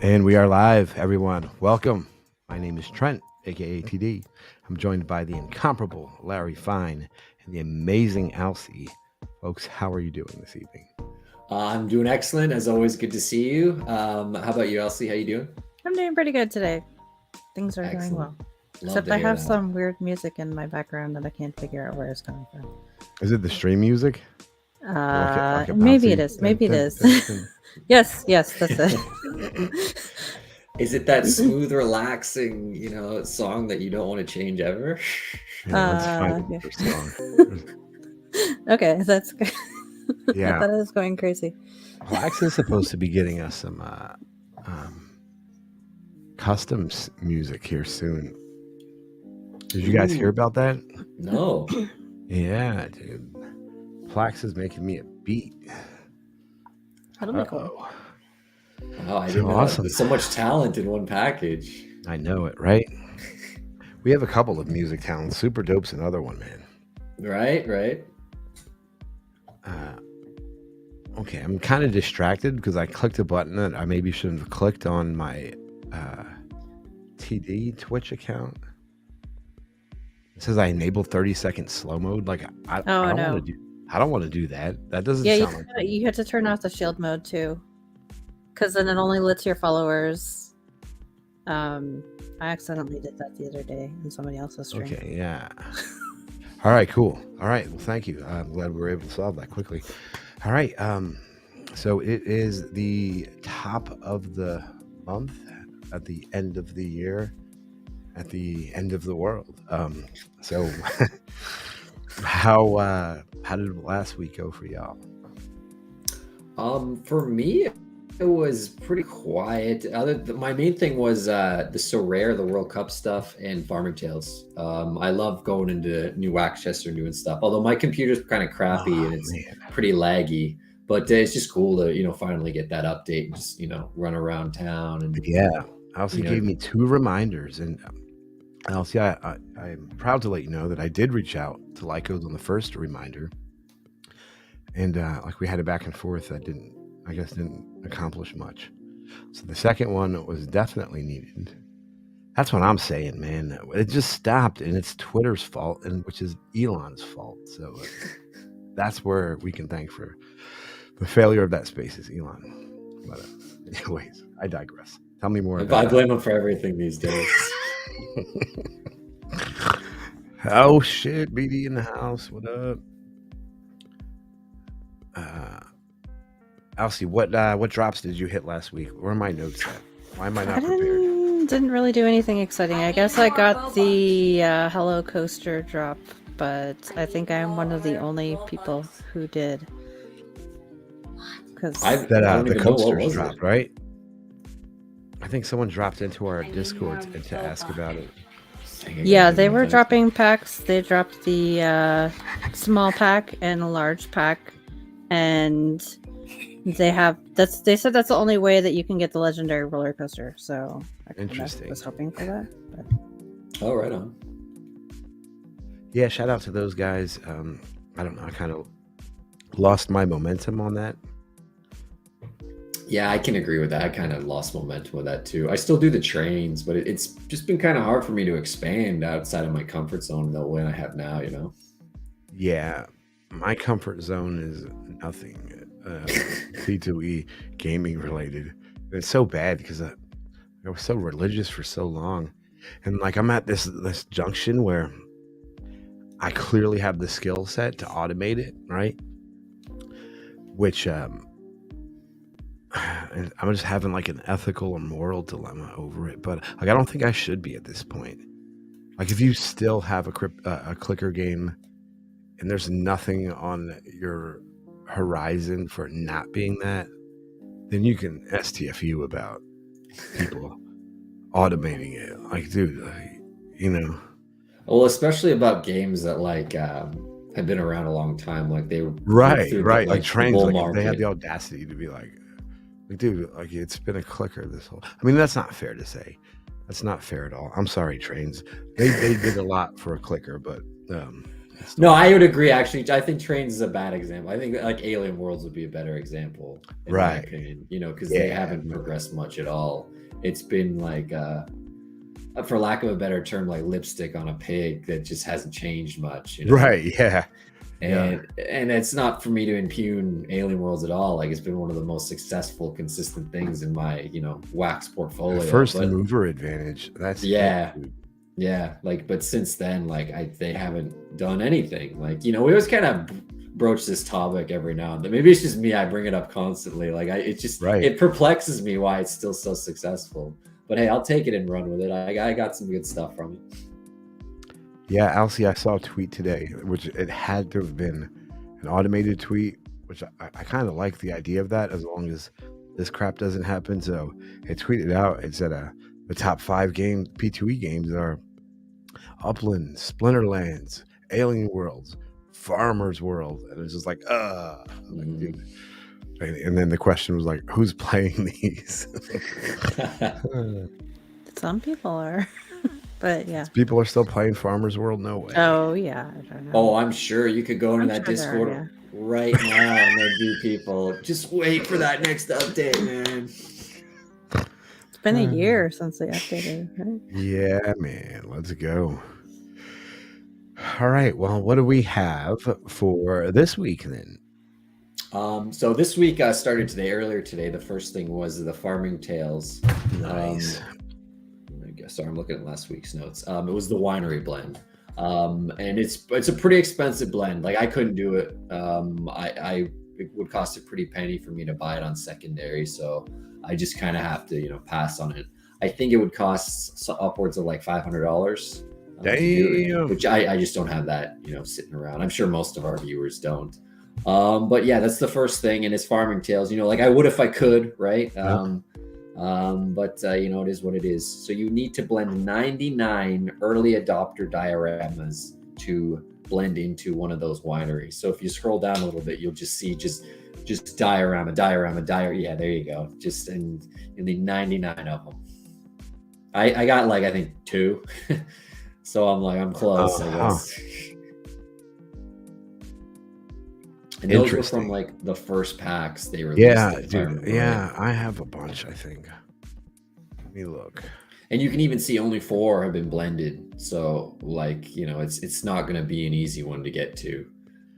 And we are live, everyone. Welcome. My name is Trent, aka TD. I'm joined by the incomparable Larry Fine and the amazing Alcie. Folks, how are you doing this evening? I'm doing excellent. As always, good to see you. How about you, Elsie? How you doing? I'm doing pretty good today. Things are going Excellent. well. Love Except to I hear have that. some weird music in my background that I can't figure out where it's coming from. Is it the stream music? Like a Maybe it bouncy? is. Maybe it Dun, is. dun, dun. Yes, that's it. Is it that smooth, relaxing, song that you don't want to change ever? Yeah, let's find Yeah. the first song. Okay, that's good. I Yeah, thought it was going crazy. Plax is supposed to be getting us some customs music here soon. Did you guys hear Ooh. about that? No. Yeah, dude. Plax is making me a beat. That'll be cool. Uh-oh. Wow, I So didn't know. awesome. There's so much talent in one package. I know it, right? We have a couple of music talents. Super Dope's another one, man. Right. Okay, I'm kind of distracted because I clicked a button that I maybe shouldn't have clicked on my TD Twitch account. It says I enabled 30-second slow mode. Like I don't no. want to do. I don't want to do that. That doesn't Yeah, sound you had to turn off the shield mode too, because then it only lets your followers. I accidentally did that the other day in somebody else's stream. Okay, yeah. All right, cool. All right, well, thank you. I'm glad we were able to solve that quickly. All right, so it is the top of the month, at the end of the year, at the end of the world. So how did last week go for y'all? For me, it was pretty quiet. My main thing was the So Rare, the World Cup stuff, and Farming Tales. I love going into New Waxchester and doing stuff. Although my computer's kind of crappy and it's pretty laggy, but it's just cool to finally get that update and just run around town. And yeah, Alcie gave me 2 reminders, and Alcie, I'm proud to let you know that I did reach out to Lycos on the first reminder, and like we had it back and forth. I guess didn't accomplish much. So the second one was definitely needed. That's what I'm saying, man. It just stopped, and it's Twitter's fault, and which is Elon's fault. So that's where we can thank for the failure of that space is Elon. But anyways, I digress. Tell me more about I blame him for everything these days. Oh shit, BD in the house. What up? Alcie, what drops did you hit last week? Where are my notes at? Why am I not prepared? Didn't really do anything exciting. I guess I got the Hello Coaster drop, but I think I'm one of the only people who did. Because the coasters dropped, right? I think someone dropped into our Discord to ask about it. Yeah, they were dropping packs. They dropped the small pack and a large pack, and they said that's the only way that you can get the legendary roller coaster. So I was hoping for that. But. Oh, right on. Yeah, shout out to those guys. I don't know. I kind of lost my momentum on that. Yeah, I can agree with that. I kind of lost momentum with that too. I still do the trains, but it's just been kind of hard for me to expand outside of my comfort zone the way I have now, Yeah, my comfort zone is nothing C2E gaming related. And it's so bad because I was so religious for so long. And like I'm at this junction where I clearly have the skill set to automate it, right? Which and I'm just having like an ethical or moral dilemma over it, but like I don't think I should be at this point. Like if you still have a clicker game and there's nothing on your horizon for not being that, then you can STFU about people automating it. Like, dude, Well, especially about games that like have been around a long time, like they right, like trains, like if they had the audacity to be like, dude, like it's been a clicker this whole. I mean, that's not fair to say. That's not fair at all. I'm sorry, trains. They did a lot for a clicker, but No, I would agree. Actually, I think Trains is a bad example. I think like Alien Worlds would be a better example, in my Right. opinion. Because they haven't progressed much at all. It's been like, for lack of a better term, like lipstick on a pig that just hasn't changed much. Right. Yeah. And it's not for me to impugn Alien Worlds at all. Like it's been one of the most successful, consistent things in my wax portfolio. First mover advantage. That's yeah. Like, but since then, like they haven't done anything. Like we always kind of broach this topic every now and then. Maybe it's just me. I bring it up constantly. Like it perplexes me why it's still so successful. But hey, I'll take it and run with it. I got some good stuff from it. Yeah, Alcie, I saw a tweet today, which it had to have been an automated tweet, which I kind of like the idea of that, as long as this crap doesn't happen. So it tweeted out, it said the top 5 games, P2E games, are Upland, Splinterlands, Alien Worlds, Farmer's World. And it was just like, dude. And then the question was like, who's playing these? Some people are. But yeah, people are still playing Farmer's World. No way. Oh yeah, I don't know. Oh, I'm sure you could go into that Discord right now and there do people. Just wait for that next update, man. It's been a year since they updated, right? Yeah, man. Let's go. All right. Well, what do we have for this week then? So this week started earlier today. The first thing was the Farming Tales. Nice. Sorry, I'm looking at last week's notes. It was the winery blend, and it's a pretty expensive blend. Like I couldn't do it. It would cost a pretty penny for me to buy it on secondary, so I just kind of have to pass on it. I think it would cost upwards of like $500. Damn. Which I just don't have that sitting around. I'm sure most of our viewers don't. But yeah, that's the first thing, and it's Farming Tales. Like I would if I could, right? But it is what it is. So you need to blend 99 early adopter dioramas to blend into one of those wineries. So if you scroll down a little bit, you'll just see just diorama. Yeah, there you go. And you need 99 of them. I got I think 2. So I'm close. I guess. And those were from the first packs they released. Yeah, dude. Yeah, I have a bunch, I think. Let me look. And you can even see only 4 have been blended. So it's not going to be an easy one to get to.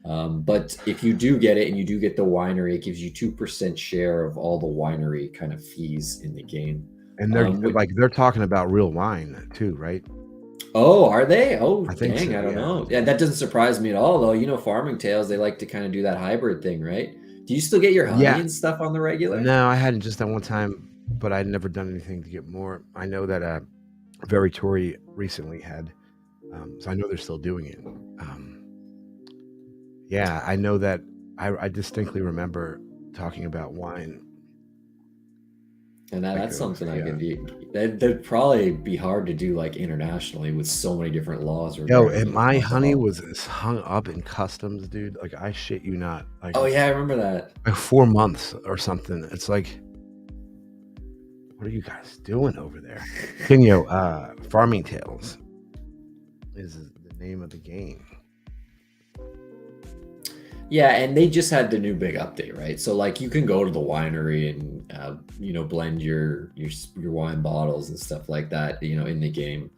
But if you do get it and you do get the winery, it gives you 2% share of all the winery kind of fees in the game. And they're talking about real wine too, right? Oh, are they? Oh, I think dang, so, I don't know. Yeah, that doesn't surprise me at all, though. Farming Tales, they like to kind of do that hybrid thing, right? Do you still get your honey and stuff on the regular? No, I hadn't just that one time, but I'd never done anything to get more. I know that Very Tory recently had, so I know they're still doing it. Yeah, I know that I distinctly remember talking about wine. And that's something I could do. That'd probably be hard to do internationally with so many different laws. And my honey was hung up in customs, dude. Like I shit you not. Oh yeah, I remember that. 4 months or something. It's like, what are you guys doing over there? Farming Tales is the name of the game. Yeah, and they just had the new big update, right? So you can go to the winery and blend your wine bottles and stuff like that, in the game,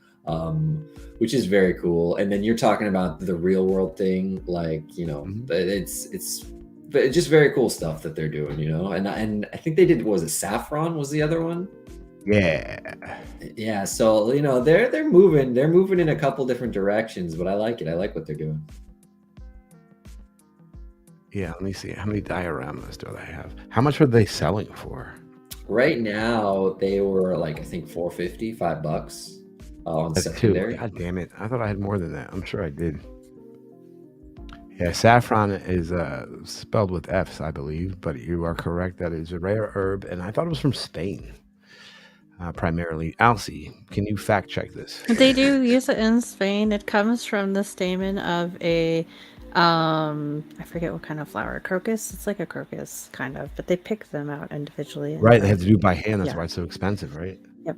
which is very cool. And then you're talking about the real world thing, it's just very cool stuff that they're doing, And I think they did. Was it Saffron? Was the other one? Yeah. So they're moving in a couple different directions, but I like it. I like what they're doing. Yeah, let me see. How many dioramas do they have? How much are they selling for? Right now, they were I think $4.50, $5 on secondary. God damn it. I thought I had more than that. I'm sure I did. Yeah, saffron is spelled with F's, I believe, but you are correct. That is a rare herb, and I thought it was from Spain, primarily. Alcie, can you fact check this? They do use it in Spain. It comes from the stamen of a I forget what kind of flower. Crocus. It's like a crocus kind of, but they pick them out individually. Right, they have to do it by hand. That's why it's so expensive, right? Yep.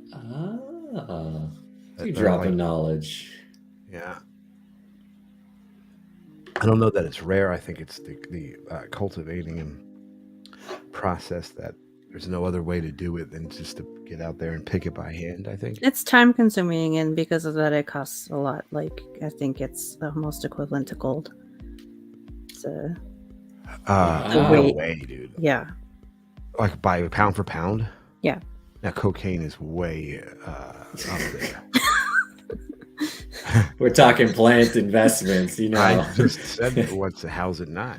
You dropping knowledge. Yeah. I don't know that it's rare. I think it's the cultivating and process that there's no other way to do it than just to get out there and pick it by hand, I think. It's time consuming, and because of that, it costs a lot. Like, I think it's almost equivalent to gold. So, No wait. way, dude. Yeah. Like by pound for pound? Yeah. Now, cocaine is way up there. We're talking plant investments, you know. I just said, how's it not?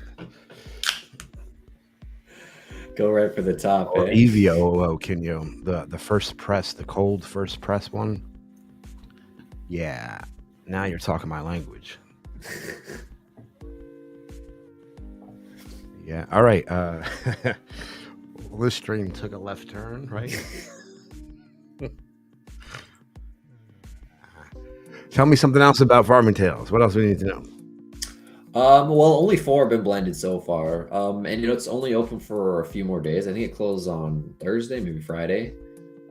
Go right for the top. Or EVO, can you? The first press, the cold first press one. Yeah, now you're talking my language. Yeah. All right. This stream took a left turn, right? Tell me something else about Farming Tales. What else do we need to know? Well, only 4 have been blended so far. And it's only open for a few more days. I think it closed on Thursday, maybe Friday.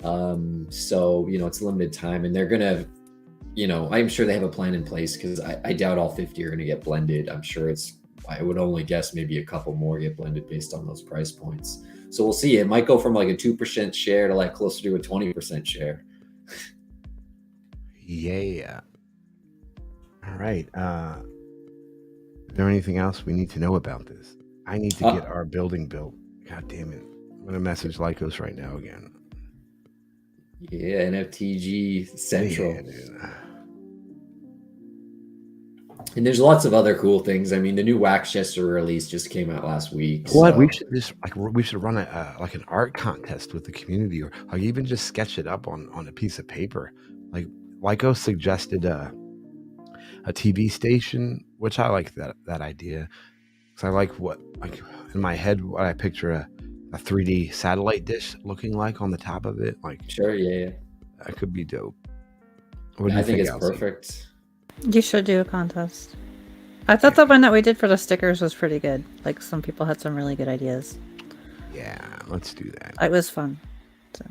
So it's a limited time, and they're gonna, I'm sure they have a plan in place, because I doubt all 50 are gonna get blended. I'm sure I would only guess maybe a couple more get blended based on those price points. So we'll see. It might go from like a 2% share to like closer to a 20% share. Yeah. All right. Is there anything else we need to know about this? I need to get our building built. God damn it. I'm going to message Lycos right now again. Yeah, NFTG Central. Yeah, and there's lots of other cool things. I mean, the new Wax Chester release just came out last week. What? So. We should run like an art contest with the community, or like even just sketch it up on a piece of paper. Like Lycos suggested a TV station, which I like that idea, because I like in my head what I picture a 3D satellite dish looking like on the top of it. Like, sure, yeah. That could be dope. What do you I think it's Alcie? Perfect. You should do a contest. I thought the one that we did for the stickers was pretty good. Like, some people had some really good ideas. Yeah, let's do that. It was fun. So.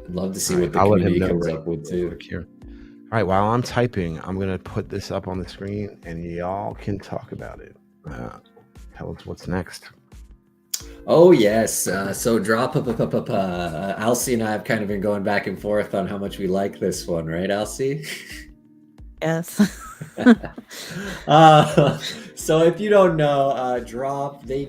I'd love to see what the community comes up with too. Here. All right, while I'm typing, I'm going to put this up on the screen, and y'all can talk about it. Tell us what's next. Oh, yes. So drop up. Alcie and I have kind of been going back and forth on how much we like this one, right, Alcie? Yes. So if you don't know, Drop, they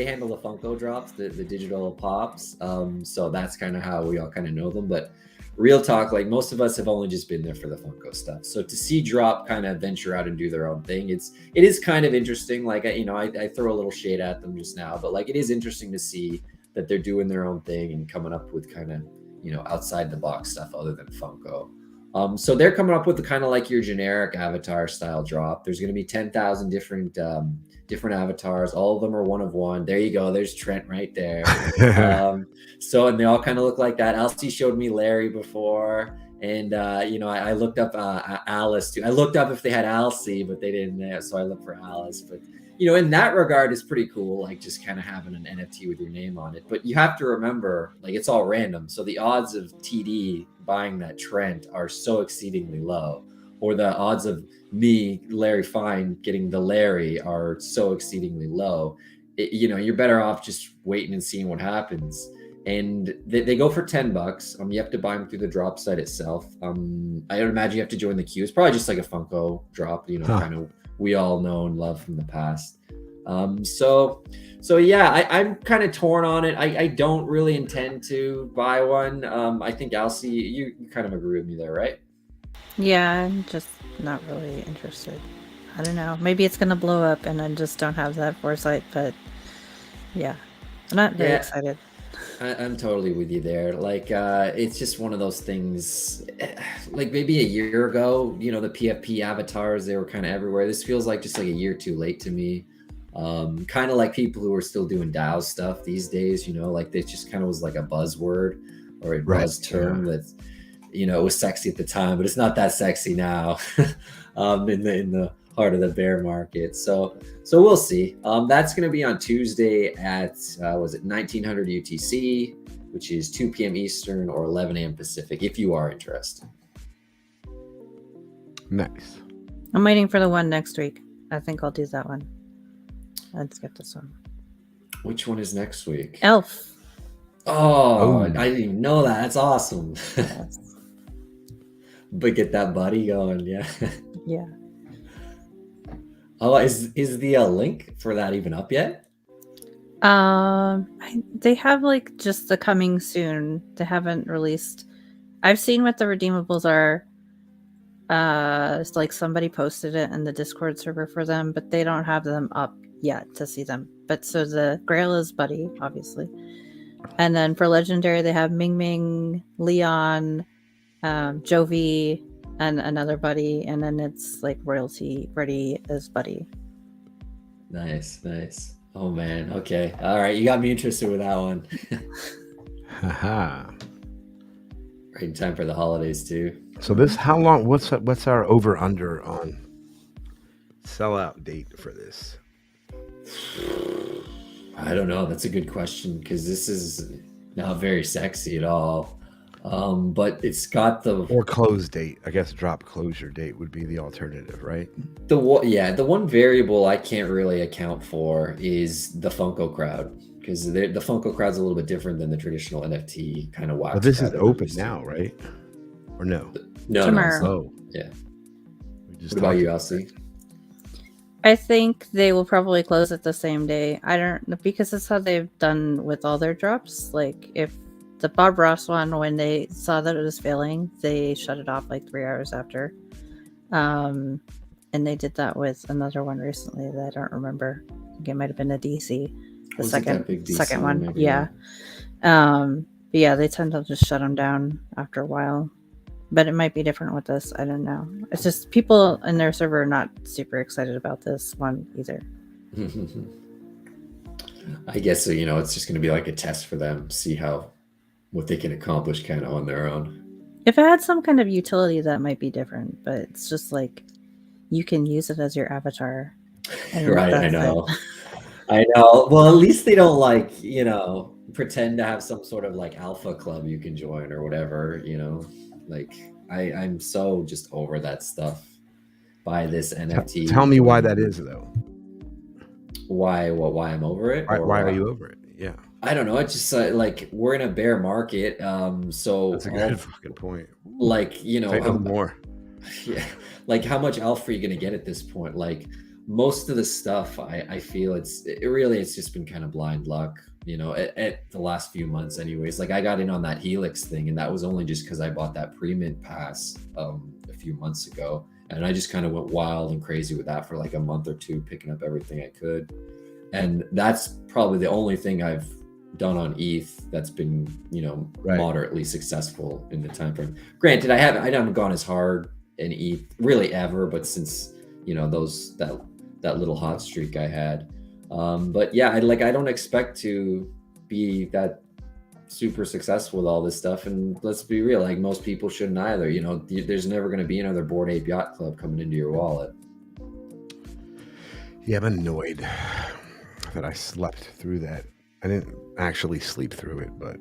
handle the Funko drops, the digital pops. So that's kind of how we all kind of know them. But real talk, like most of us have only just been there for the Funko stuff. So to see Drop kind of venture out and do their own thing, it is kind of interesting. Like, I throw a little shade at them just now, but like, it is interesting to see that they're doing their own thing and coming up with kind of, outside the box stuff other than Funko. So they're coming up with the kind of like your generic avatar style drop. There's going to be 10,000 different avatars. All of them are one of one. There you go. There's Trent right there. And they all kind of look like that. Alcie showed me Larry before, and I looked up Alice too. I looked up if they had Alcie, but they didn't. So I looked for Alice. But in that regard, it's pretty cool. Like just kind of having an NFT with your name on it. But you have to remember, like it's all random. So the odds of TD buying that Trent are so exceedingly low, or the odds of me, Larry Fine, getting the Larry are so exceedingly low. You're better off just waiting and seeing what happens. And they go for $10. You have to buy them through the drop site itself. I would imagine you have to join the queue. It's probably just like a Funko drop, kind of we all know and love from the past. So yeah, I'm kind of torn on it. I don't really intend to buy one. I think Alcie, you kind of agree with me there, right? Yeah, I'm just not really interested. I don't know. Maybe it's gonna blow up, and I just don't have that foresight. But yeah, I'm not very excited. I'm totally with you there. Like, it's just one of those things. Like maybe a year ago, the PFP avatars, they were kind of everywhere. This feels like just like a year too late to me. Kind of like people who are still doing DAO stuff these days, like they just kind of was like a buzzword or a buzz term that, it was sexy at the time, but it's not that sexy now in the heart of the bear market. So we'll see. That's going to be on Tuesday at, 1900 UTC, which is 2 p.m. Eastern or 11 a.m. Pacific, if you are interested. Nice. I'm waiting for the one next week. I think I'll do that one. Let's get this one. Which one is next week? Elf. Oh, I didn't even know that. That's awesome. Yes. But get that buddy going, yeah. Yeah. Oh, is the link for that even up yet? They have like just the coming soon. They haven't released. I've seen what the redeemables are. It's like somebody posted it in the Discord server for them, but they don't have them up yet to see them. But so the Grail is Buddy, obviously. And then for Legendary, they have Ming Ming, Leon, Jovi, and another Buddy. And then it's like Royalty ready as Buddy. Nice. Oh man, okay. All right, you got me interested with that one. Haha. Right in time for the holidays too. So this, how long? What's our over under on sellout date for this? I don't know. That's a good question because this is not very sexy at all. But it's got the or close date. I guess drop closure date would be the alternative, right? the one variable I can't really account for is the Funko crowd because the Funko crowd's a little bit different than the traditional NFT kind of wax. But this crowd is that we're open used to. now, right? Or no? No, Tomorrow. Oh, yeah. we just What about talked you, about Alcie? I think they will probably close it the same day. I don't know because that's how they've done with all their drops. Like if the Bob Ross one, when they saw that it was failing, they shut it off like 3 hours after. And they did that with another one recently that I don't remember. I think it might have been a DC. The Was it that big DC second one. maybe? Yeah. But yeah, they tend to just shut them down after a while. But it might be different with this. I don't know. It's just people in their server are not super excited about this one either. I guess so, it's just going to be like a test for them, see what they can accomplish kind of on their own. If it had some kind of utility, that might be different. But it's just like you can use it as your avatar. Right, I know. I know. Well, at least they don't pretend to have some sort of like alpha club you can join or whatever, Like I'm so just over that stuff by this NFT. Tell me why that is though. Why I'm over it? Why are you over it? Yeah. I don't know. It's just like we're in a bear market. So that's a good fucking point. Like, more. Yeah. Like how much alpha are you gonna get at this point? Like most of the stuff I feel it's just been kind of blind luck, at the last few months anyways. Like I got in on that Helix thing and that was only just because I bought that pre-mint pass a few months ago. And I just kind of went wild and crazy with that for like a month or two, picking up everything I could. And that's probably the only thing I've done on ETH that's been, moderately successful in the time frame. Granted, I haven't gone as hard in ETH really ever, but since, that little hot streak I had. But yeah, I don't expect to be that super successful with all this stuff. And let's be real, like most people shouldn't either. There's never going to be another Bored Ape Yacht Club coming into your wallet. Yeah, I'm annoyed that I slept through that. I didn't actually sleep through it, but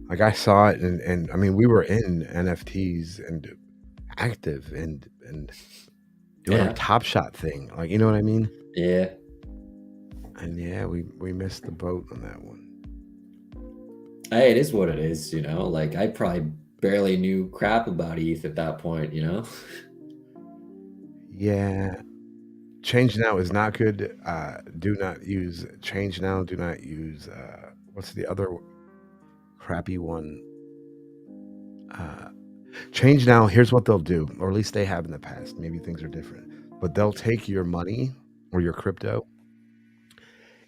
like I saw it and I mean, we were in NFTs and active and doing our Top Shot thing. Like, you know what I mean? Yeah. And yeah, we missed the boat on that one. Hey, it is what it is, like I probably barely knew crap about ETH at that point, Yeah. Change Now is not good. Do not use Change Now. Do not use what's the other crappy one? Change Now, here's what they'll do, or at least they have in the past. Maybe things are different, but they'll take your money or your crypto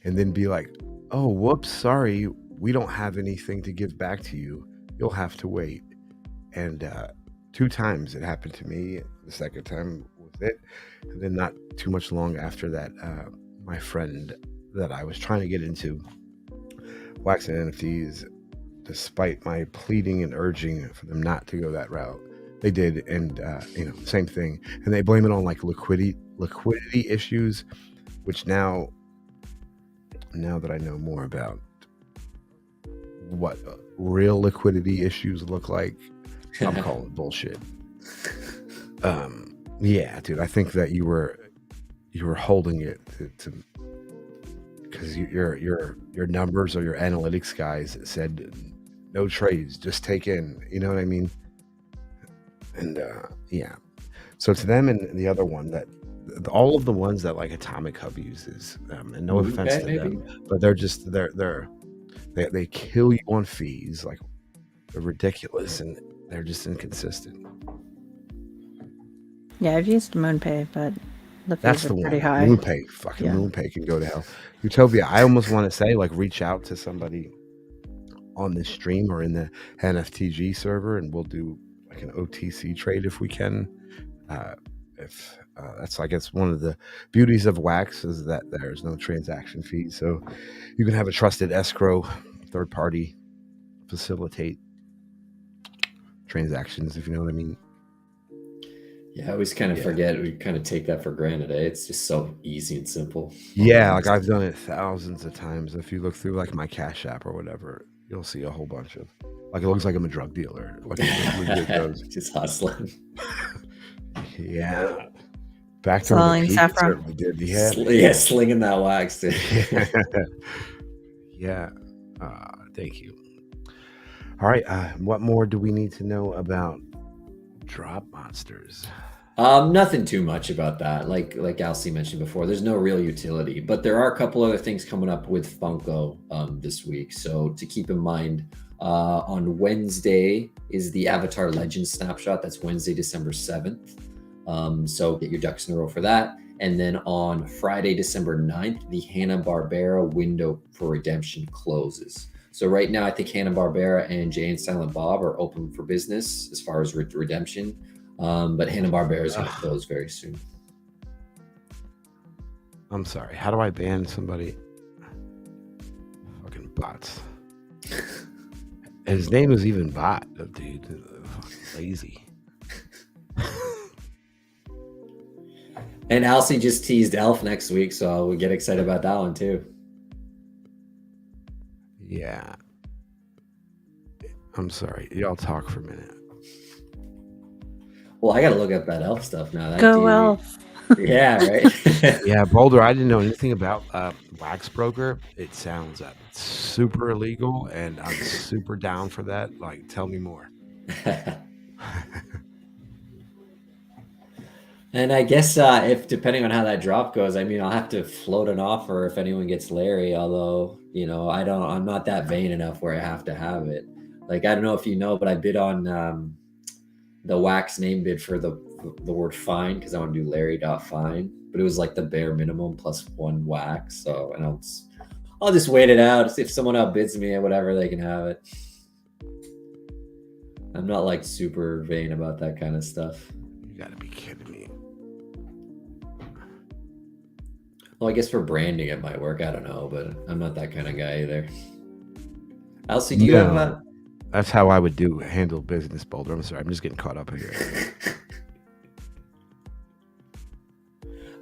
and then be like, oh, whoops, sorry, we don't have anything to give back to you. You'll have to wait. And 2 times it happened to me. The second time was it. And then not too much long after that, my friend that I was trying to get into wax and NFTs, despite my pleading and urging for them not to go that route, they did. And, same thing. And they blame it on like liquidity issues, which now that I know more about what real liquidity issues look like, I'm calling bullshit. Yeah, dude, I think that you were you were holding it to because your numbers or your analytics guys said no trades, just take in. You know what I mean? And yeah. So to them and the other one that all of the ones that like Atomic Hub uses, and no offense to maybe. them, but they're just they kill you on fees, like they're ridiculous and they're just inconsistent. Yeah, I've used MoonPay, but the fees That's are the pretty one. high. MoonPay, fucking Yeah. MoonPay can go to hell. Utopia, I almost want to say like reach out to somebody on this stream or in the NFTG server, and we'll do like an OTC trade if we can. If that's, I guess, one of the beauties of Wax is that there's no transaction fee, so you can have a trusted escrow third party facilitate transactions, if you know what I mean. Yeah, I always kind of forget. We kind of take that for granted. It's just so easy and simple. Yeah, like I've done it thousands of times. If you look through like my Cash App or whatever, you'll see a whole bunch of like it looks like I'm a drug dealer. Like just hustling. Yeah. Back Selling during the peak, saffron. it certainly did. Yeah. Yeah, slinging that wax. Dude. Yeah. Thank you. All right. What more do we need to know about drop monsters? Nothing too much about that. Like Alcie mentioned before, there's no real utility, but there are a couple other things coming up with Funko this week. So to keep in mind, on Wednesday is the Avatar Legends snapshot. That's Wednesday, December 7th. So get your ducks in a row for that. And then on Friday, December 9th, the Hanna-Barbera window for redemption closes. So right now, I think Hanna-Barbera and Jay and Silent Bob are open for business as far as redemption. But Hanna-Barbera is going to close very soon. I'm sorry. How do I ban somebody? Fucking bots. And his name is even Bot, dude. Fucking lazy. And Alcie just teased Elf next week, so we get excited about that one too. Yeah. I'm sorry. Y'all talk for a minute. Well, I got to look up that Elf stuff now. That Go Elf. Yeah, right? Yeah, Boulder, I didn't know anything about Wax Broker. It sounds super illegal, and I'm super down for that. Like, tell me more. And I guess if depending on how that drop goes, I mean, I'll have to float an offer if anyone gets Larry. Although, you know, I'm not that vain enough where I have to have it. Like, I don't know if you know, but I bid on the Wax name bid for the word fine because I want to do Larry.fine, but it was like the bare minimum plus one Wax. So, and I'll just wait it out. If someone outbids me or whatever, they can have it. I'm not like super vain about that kind of stuff. You gotta be kidding me. Well, I guess for branding it might work. I don't know, but I'm not that kind of guy either. Alcie, do you have a... That's how I would handle business, Boulder. I'm sorry, I'm just getting caught up here.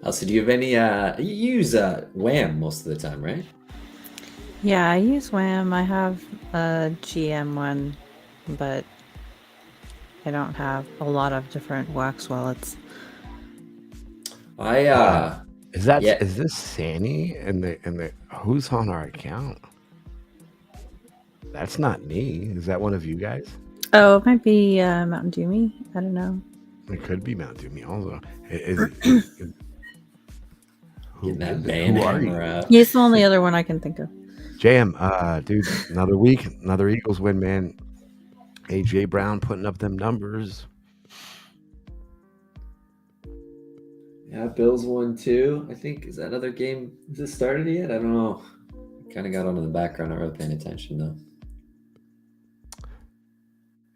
Alcie, do you have any? You use Wham most of the time, right? Yeah, I use Wham. I have a GM one, but I don't have a lot of different wax wallets. Is this Sandy and the who's on our account? That's not me. Is that one of you guys? Oh, it might be Mountain Dew Me. I don't know. It could be Mountain Dew Me also. Who are you? He's the only other one I can think of. JM, dude, another week, another Eagles win, man. AJ Brown putting up them numbers. Yeah, Bills won too. I think, is that another game? Has it started yet? I don't know. Kind of got on in the background, not really paying attention though.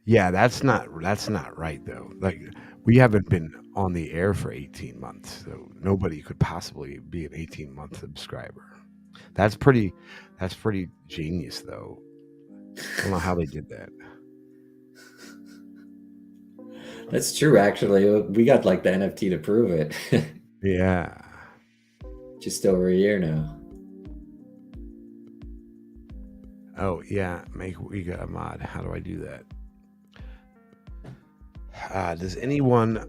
Yeah, that's not right though. Like, we haven't been on the air for 18 months, so nobody could possibly be an 18-month subscriber. That's pretty genius though. I don't know how they did that. That's true, actually. We got like the NFT to prove it. Yeah. Just over a year now. Oh yeah, make Wiga a mod. How do I do that? Does anyone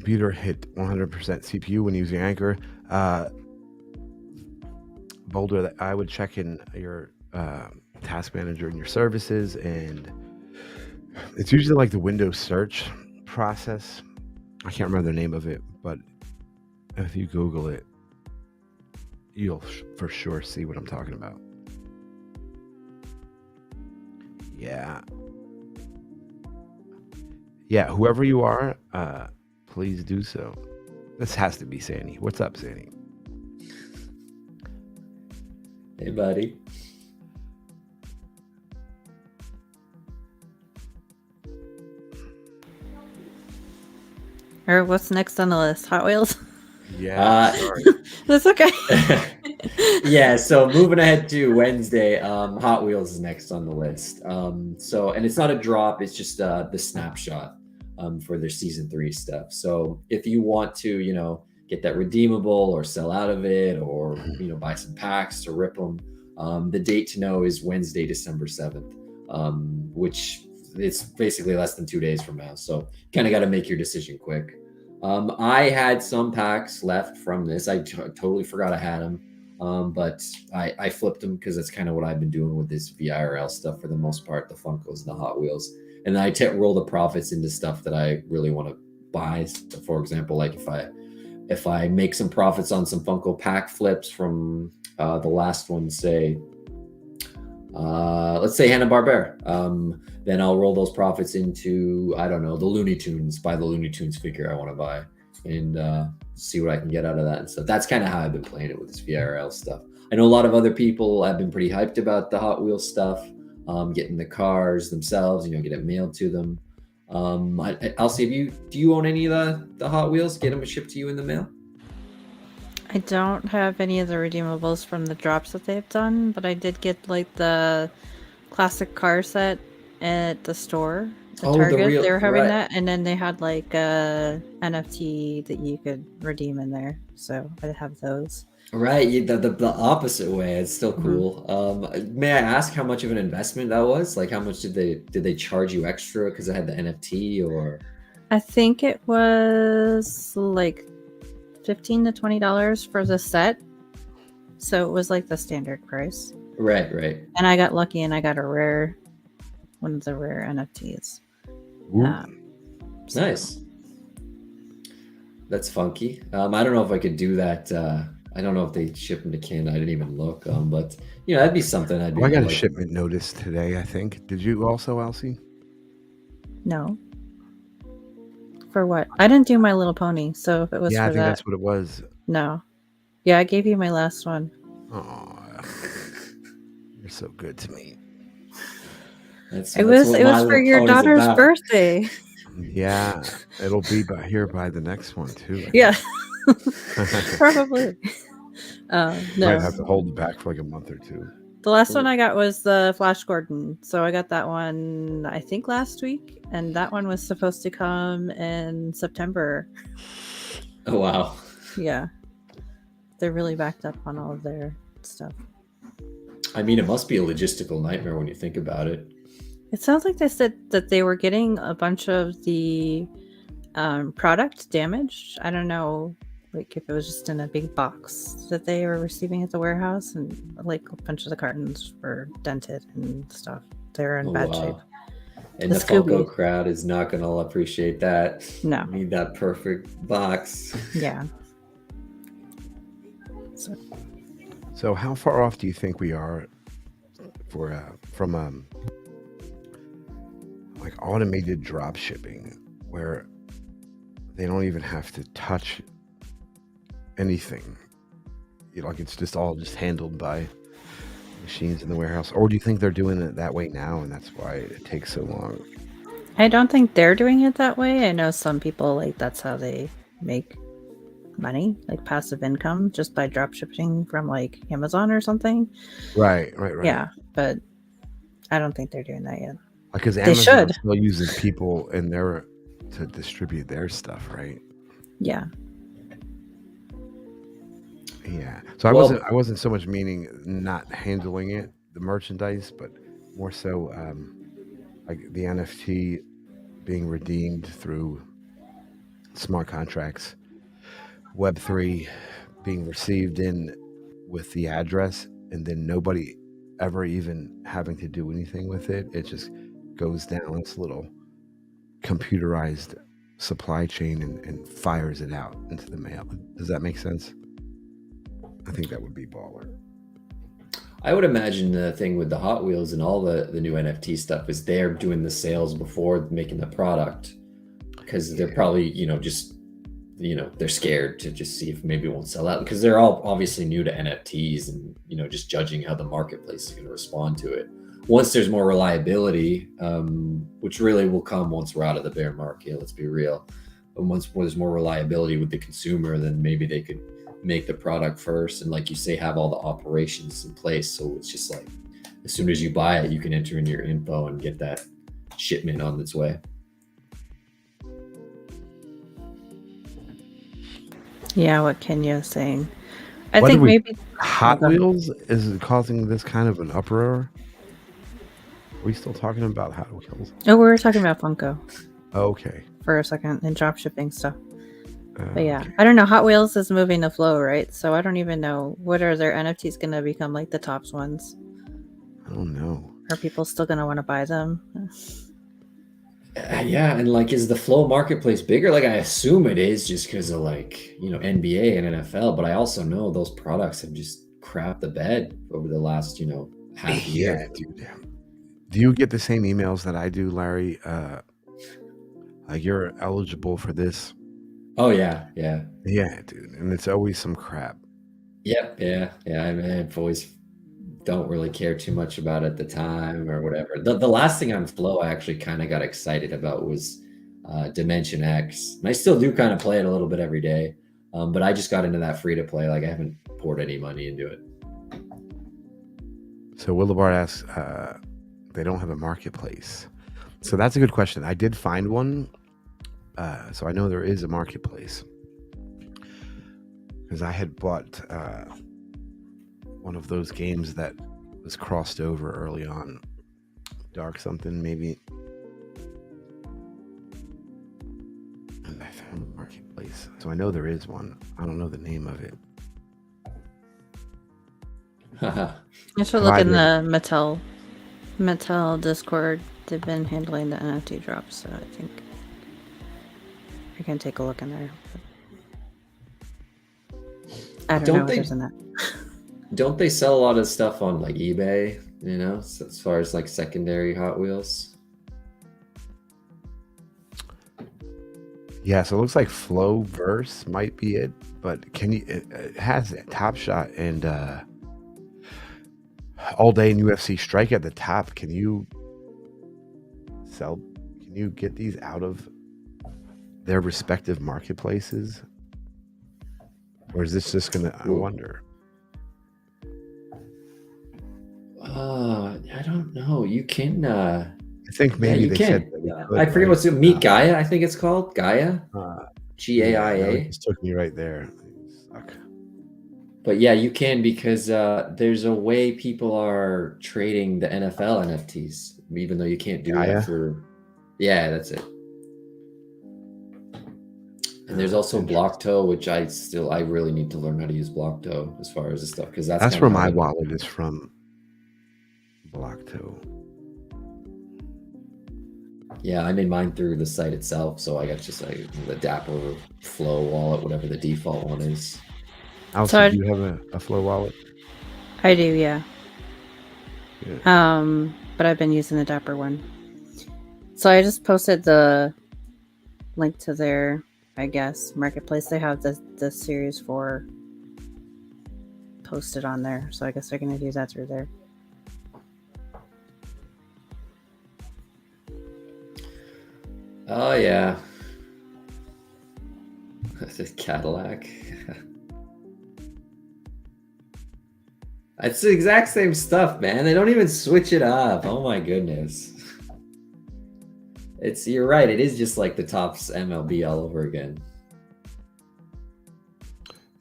computer hit 100% CPU when using Anchor. Boulder, that I would check in your task manager and your services, and it's usually like the Windows search process. I can't remember the name of it, but if you Google it, you'll for sure see what I'm talking about. Yeah, whoever you are, please do so. This has to be Sandy. What's up, Sandy? Hey, buddy. Or what's next on the list? Hot Wheels? Yeah, sorry. That's okay. Yeah, so moving ahead to Wednesday, Hot Wheels is next on the list. And it's not a drop, it's just the snapshot for their season 3 stuff. So if you want to, get that redeemable or sell out of it, or buy some packs to rip them, the date to know is Wednesday, December 7th, which it's basically less than 2 days from now. So kind of got to make your decision quick. I had some packs left from this. I totally forgot I had them. But I flipped them because that's kind of what I've been doing with this VIRL stuff for the most part, the Funkos and the Hot Wheels. And then I roll the profits into stuff that I really want to buy. So for example, like if I make some profits on some Funko pack flips from the last one, say, let's say Hanna-Barbera, then I'll roll those profits into, I don't know, the Looney Tunes, buy the Looney Tunes figure I want to buy, and see what I can get out of that and stuff. That's kind of how I've been playing it with this VRL stuff. I know a lot of other people have been pretty hyped about the Hot Wheels stuff, getting the cars themselves, get it mailed to them. Alcie, do you own any of the Hot Wheels? Get them shipped to you in the mail? I don't have any of the redeemables from the drops that they've done, but I did get like the classic car set at the store. Target, they were having that, and then they had like a NFT that you could redeem in there. So I have those. Right, the opposite way. It's still cool. Mm-hmm. May I ask how much of an investment that was? Like, how much did they charge you extra because it had the NFT? Or I think it was like $15 to $20 for the set. So it was like the standard price. Right. And I got lucky and I got one of the rare NFTs. Nice. That's funky. I don't know if I could do that. I don't know if they ship them to Canada. I didn't even look. But that'd be something I'd be. I got a shipment notice today, I think. Did you also, Alcie? No. For what? I didn't do My Little Pony, so if it was for that. Yeah, I think that's what it was. No. Yeah, I gave you my last one. Oh, you're so good to me. It was for your daughter's birthday. Yeah, it'll be here by the next one too. Yeah, probably. No. Might have to hold it back for like a month or two. The last one I got was the Flash Gordon, so I got that one I think last week, and that one was supposed to come in September. Oh wow! Yeah, they're really backed up on all of their stuff. I mean, it must be a logistical nightmare when you think about it. It sounds like they said that they were getting a bunch of the product damaged. I don't know, like if it was just in a big box that they were receiving at the warehouse, and like a bunch of the cartons were dented and stuff. They're in bad shape. And the Funko crowd is not going to appreciate that. No. Need that perfect box. Yeah. So how far off do you think we are from like automated drop shipping, where they don't even have to touch anything? Like it's just all handled by machines in the warehouse? Or do you think they're doing it that way now and that's why it takes so long? I don't think they're doing it that way. I know some people, like, that's how they make money, like passive income, just by drop shipping from like Amazon or something. Right. Yeah, but I don't think they're doing that yet. Because Amazon still uses people in there to distribute their stuff, right? Yeah. So I wasn't so much meaning not handling it, the merchandise, but more so like the NFT being redeemed through smart contracts, Web3 being received in with the address, and then nobody ever even having to do anything with it. It just goes down this little computerized supply chain and fires it out into the mail. Does that make sense? I think that would be baller. I would imagine the thing with the Hot Wheels and all the new NFT stuff is they're doing the sales before making the product, because they're probably, just, they're scared to just see if maybe it won't sell out, because they're all obviously new to NFTs and, just judging how the marketplace is going to respond to it. Once there's more reliability, which really will come once we're out of the bear market, let's be real. But once there's more reliability with the consumer, then maybe they could make the product first, and like you say, have all the operations in place, so it's just like as soon as you buy it, you can enter in your info and get that shipment on its way. Yeah, what Kenya's saying. I think maybe Hot Wheels is causing this kind of an uproar. Are we still talking about Hot Wheels? Oh, we were talking about Funko. Okay. For a second, and drop shipping stuff. But yeah, I don't know. Hot Wheels is moving the flow, right? So I don't even know, what are their NFTs going to become like the tops ones? I don't know. Are people still going to want to buy them? Yeah, and like, is the flow marketplace bigger? Like, I assume it is, just because of like, NBA and NFL. But I also know those products have just crapped the bed over the last, half year. Yeah, dude. Do you get the same emails that I do, Larry? Like, you're eligible for this. Oh yeah, dude, and it's always some crap. Yep, yeah. I've always don't really care too much about it at the time or whatever. The last thing on Flow I actually kind of got excited about was Dimension X, and I still do kind of play it a little bit every day, but I just got into that free to play. Like, I haven't poured any money into it. So Willibard asks, they don't have a marketplace. So that's a good question. I did find one. So I know there is a marketplace, because I had bought one of those games that was crossed over early on, Dark something maybe, and I found a marketplace. So I know there is one. I don't know the name of it. I should look in the Mattel Discord. They've been handling the NFT drops, so I think I can take a look in there. I don't know what there's in that. Don't they sell a lot of stuff on like eBay, as far as like secondary Hot Wheels? Yeah, so it looks like Flowverse might be it, but it has Top Shot and All Day in UFC Strike at the top. Can you get these out of their respective marketplaces, or is this just gonna? I wonder. I don't know. You can. I think maybe they said that I forget what's it. Meet Gaia, I think it's called Gaia. GAIA. It just took me right there. Suck. But yeah, you can, because there's a way people are trading the NFL NFTs, even though you can't do that for. Yeah, that's it. And there's also Blockto, which I really need to learn how to use Blockto as far as this stuff, because that's where my wallet is from. Blockto. Yeah, I made mine through the site itself, so I got just like the Dapper Flow wallet, whatever the default one is. Alcie, do you have a Flow wallet? I do, yeah. But I've been using the Dapper one. So I just posted the link to their, I guess, marketplace. They have the Series 4 posted on there, so I guess they're going to do that through there. Oh yeah, the Cadillac. It's the exact same stuff, man. They don't even switch it up. Oh my goodness. You're right. It is just like the Topps MLB all over again.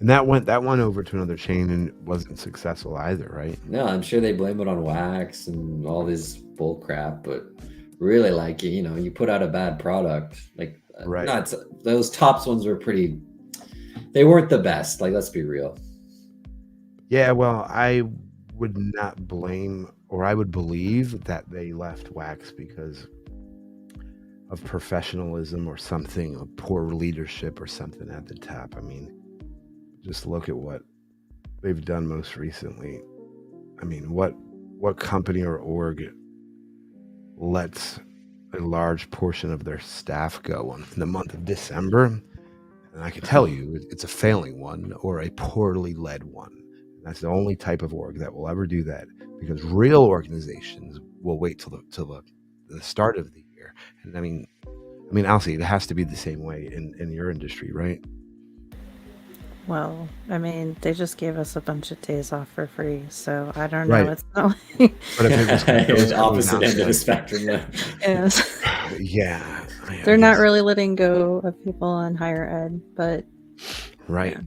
And that went over to another chain and wasn't successful either, right? No, I'm sure they blame it on wax and all this bull crap, but really, like, you put out a bad product. Like, Right. not those tops ones were pretty. They weren't the best. Like, let's be real. Yeah, well, I would not blame, or I would believe that they left Wax because of professionalism or something, or poor leadership or something at the top. I mean, just look at what they've done most recently. I mean, what company or org lets a large portion of their staff go in the month of December? And I can tell you, it's a failing one or a poorly led one. That's the only type of org that will ever do that, because real organizations will wait till the start of the year. And I mean, Alcie, it has to be the same way in your industry, right? Well, I mean, they just gave us a bunch of days off for free, so I don't know. Right. It's not like But if it was It's coming opposite out end of the like, spectrum. There. yes. yeah, They're not guess. really letting go of people on higher ed, but Right.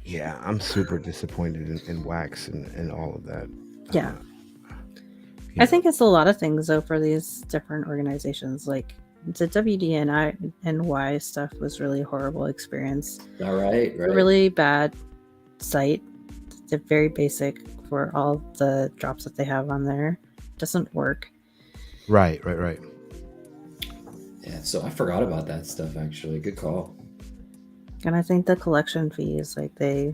Yeah, I'm super disappointed in Wax and all of that. yeah. You I know, think it's a lot of things though for these different organizations. Like the WDNI and Y stuff was really a horrible experience. All right. A really bad site. They're very basic for all the drops that they have on there. Doesn't work. Right. Yeah, so I forgot about that stuff actually. Good call. And I think the collection fees, like they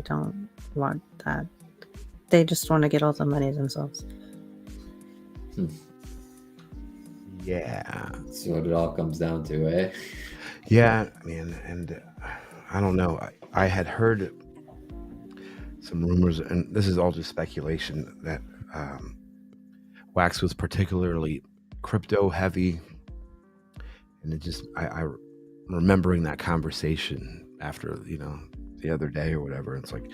don't want that. They just want to get all the money themselves. Yeah. So what it all comes down to, eh? Yeah, man, and I don't know. I had heard some rumors, and this is all just speculation, that Wax was particularly crypto heavy, and it just I remembering that conversation after the other day or whatever. It's like,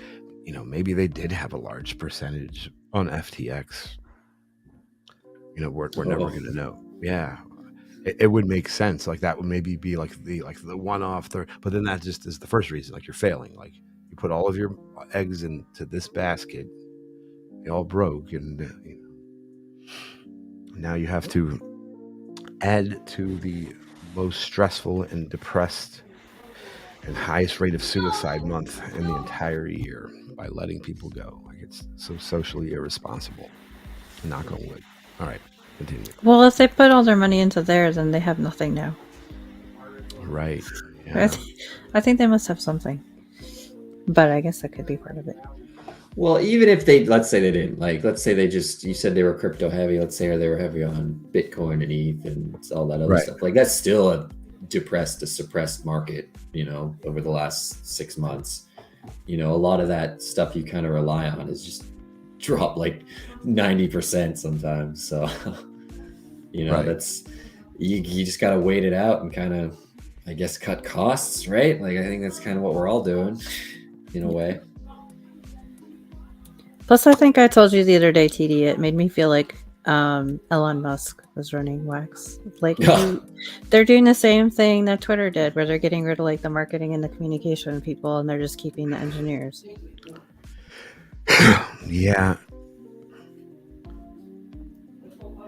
maybe they did have a large percentage on FTX. We're never going to know. Yeah. It would make sense. Like that would maybe be like the one-off third, but then that just is the first reason. Like you're failing. Like you put all of your eggs into this basket, they all broke, and now you have to add to the most stressful and depressed and highest rate of suicide month in the entire year by letting people go. Like it's so socially irresponsible. Knock on wood. All right. Continue. Well, if they put all their money into there, then they have nothing now. Right. Yeah. I think they must have something. But I guess that could be part of it. Well, even if they, let's say they didn't, like, let's say they just, you said they were crypto heavy, let's say, or they were heavy on Bitcoin and ETH and all that other stuff. Like, that's still a suppressed market, over the last 6 months. A lot of that stuff you kind of rely on is just drop like 90% sometimes. So, that's, you just got to wait it out and kind of, I guess, cut costs, right? Like, I think that's kind of what we're all doing in a way. Plus, I think I told you the other day, TD, it made me feel like Elon Musk was running Wax. Like, they're doing the same thing that Twitter did, where they're getting rid of like the marketing and the communication people, and they're just keeping the engineers. Yeah.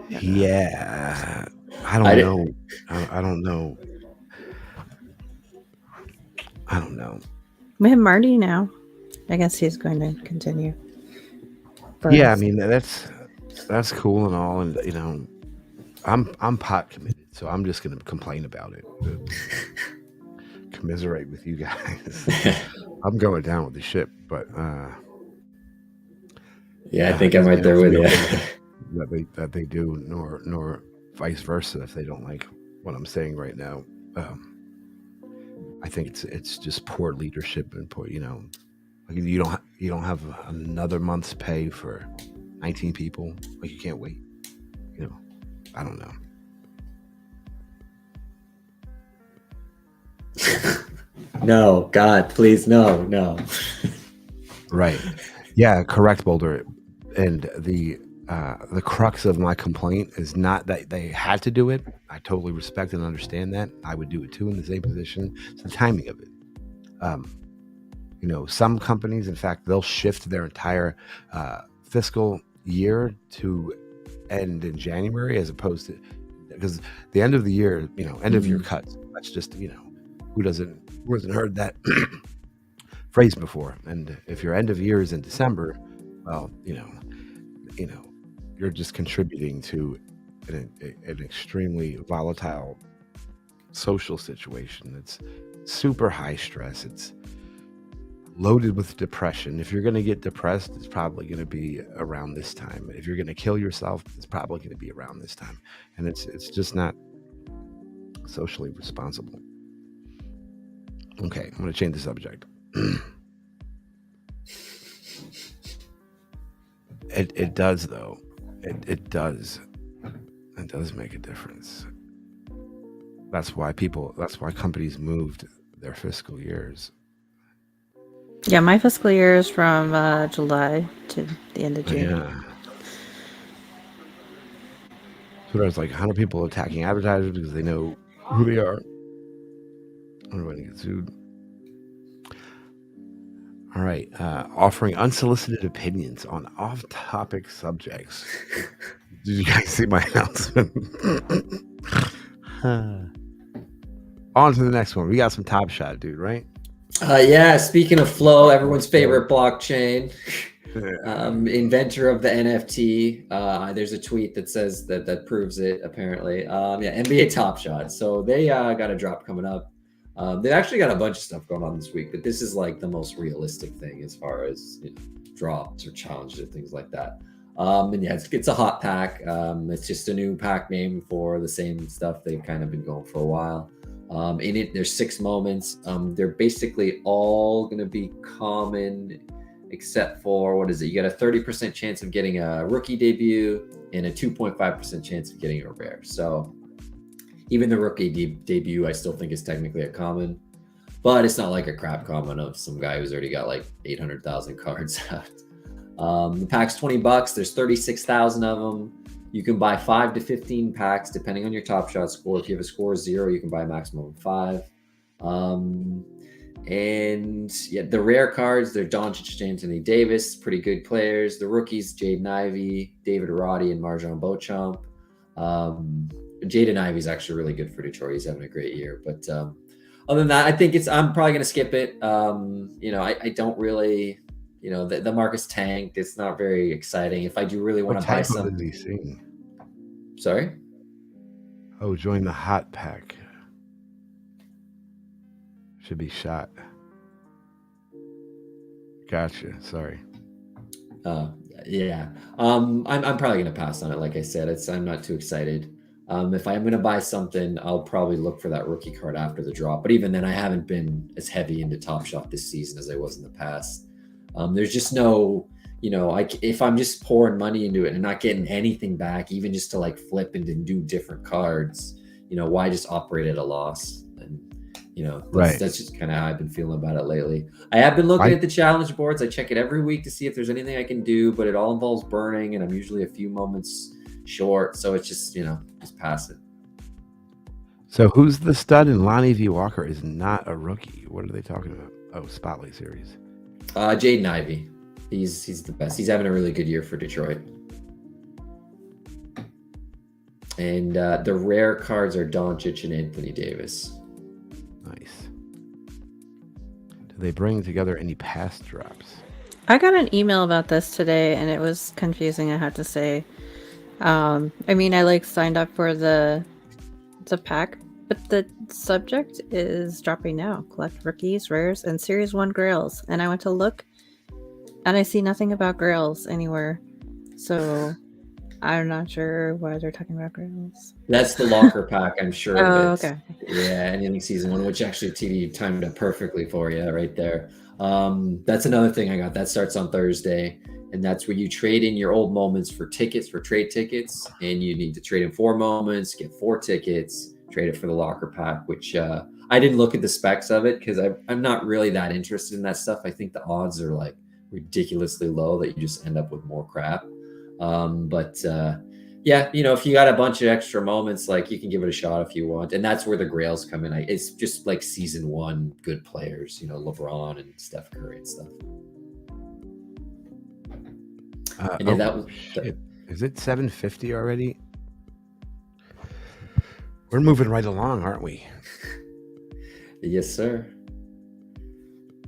Yeah. I don't know. I don't know. I don't know. We have Marty now. I guess he's going to continue. Yeah, I mean that's cool and all, and I'm pot committed, so I'm just gonna complain about it. Commiserate with you guys. I'm going down with the ship, but yeah, I think I'm right there with you. That they do, nor vice versa if they don't like what I'm saying right now. I think it's just poor leadership and poor, like you don't have another month's pay for 19 people. Like you can't wait. I don't know. No, God, please, no. Right. Yeah, correct, Boulder. And the crux of my complaint is not that they had to do it. I totally respect and understand that. I would do it too in the same position. It's the timing of it. Some companies, in fact, they'll shift their entire fiscal year to end in January as opposed to because the end of the year, end of year cuts. That's just who hasn't heard that phrase before. And if your end of year is in December, well, you're just contributing to an extremely volatile social situation. It's super high stress. It's loaded with depression. If you're going to get depressed, it's probably going to be around this time. If you're going to kill yourself, it's probably going to be around this time. And it's just not socially responsible. Okay, I'm going to change the subject. It does, though. It does make a difference. That's why companies moved their fiscal years. Yeah, my fiscal year is from July to the end of June. Yeah. So there's like 100 people attacking advertisers because they know who they are. I don't want to get sued. All right. Offering unsolicited opinions on off-topic subjects. Did you guys see my announcement? On to the next one. We got some Top Shot, dude, right? Yeah, speaking of Flow, everyone's favorite blockchain, inventor of the NFT. There's a tweet that says that proves it, apparently. Yeah, NBA Top Shot. So they got a drop coming up. They've actually got a bunch of stuff going on this week, but this is like the most realistic thing as far as drops or challenges or things like that. And yeah, it's a hot pack. It's just a new pack name for the same stuff they've kind of been going for a while. In it, there's 6 moments. They're basically all going to be common, except for, what is it? You got a 30% chance of getting a rookie debut and a 2.5% chance of getting a rare. So even the rookie debut, I still think is technically a common, but it's not like a crap common of some guy who's already got like 800,000 cards out. The pack's $20. There's 36,000 of them. You can buy 5 to 15 packs depending on your Top Shot score. If you have a score of 0, you can buy a maximum of 5. And yeah, the rare cards, they're Doncic, Anthony Davis, pretty good players. The rookies, Jaden Ivey, David Roddy, and Marjon Beauchamp. Jaden Ivey's actually really good for Detroit. He's having a great year. But other than that, I think I'm probably going to skip it. I don't really, the market's tanked. It's not very exciting. If I do really want to buy something. What type is he seeing? Sorry? Oh, join the hot pack. Should be shot. Gotcha. Sorry. Yeah. I'm probably gonna pass on it. Like I said, I'm not too excited. If I'm gonna buy something, I'll probably look for that rookie card after the drop. But even then, I haven't been as heavy into Top Shot this season as I was in the past. There's just no, if I'm just pouring money into it and not getting anything back, even just to like flip and do different cards, why just operate at a loss? And that's just kind of how I've been feeling about it lately. I have been looking at the challenge boards. I check it every week to see if there's anything I can do, but it all involves burning, and I'm usually a few moments short. So it's just, just pass it. So who's the stud? And Lonnie V. Walker is not a rookie. What are they talking about? Oh, Spotlight Series. Jaden Ivey. He's the best. He's having a really good year for Detroit. And the rare cards are Doncic and Anthony Davis. Nice. Do they bring together any past drops? I got an email about this today, and it was confusing, I have to say. I signed up for the pack, but the subject is dropping now. Collect rookies, rares, and Series 1 grails. And I went to look, and I see nothing about grails anywhere. So I'm not sure why they're talking about grails. That's the locker pack, I'm sure. Oh, okay. Yeah, ending season 1, which actually TV timed it perfectly for you right there. That's another thing I got. That starts on Thursday. And that's where you trade in your old moments for trade tickets. And you need to trade in 4 moments, get 4 tickets, trade it for the locker pack, which I didn't look at the specs of it because I'm not really that interested in that stuff. I think the odds are like ridiculously low that you just end up with more crap. Yeah, if you got a bunch of extra moments, like you can give it a shot if you want. And that's where the grails come in. It's just like season 1 good players, LeBron and Steph Curry and stuff. Is it 750 already? We're moving right along, aren't we? Yes, sir.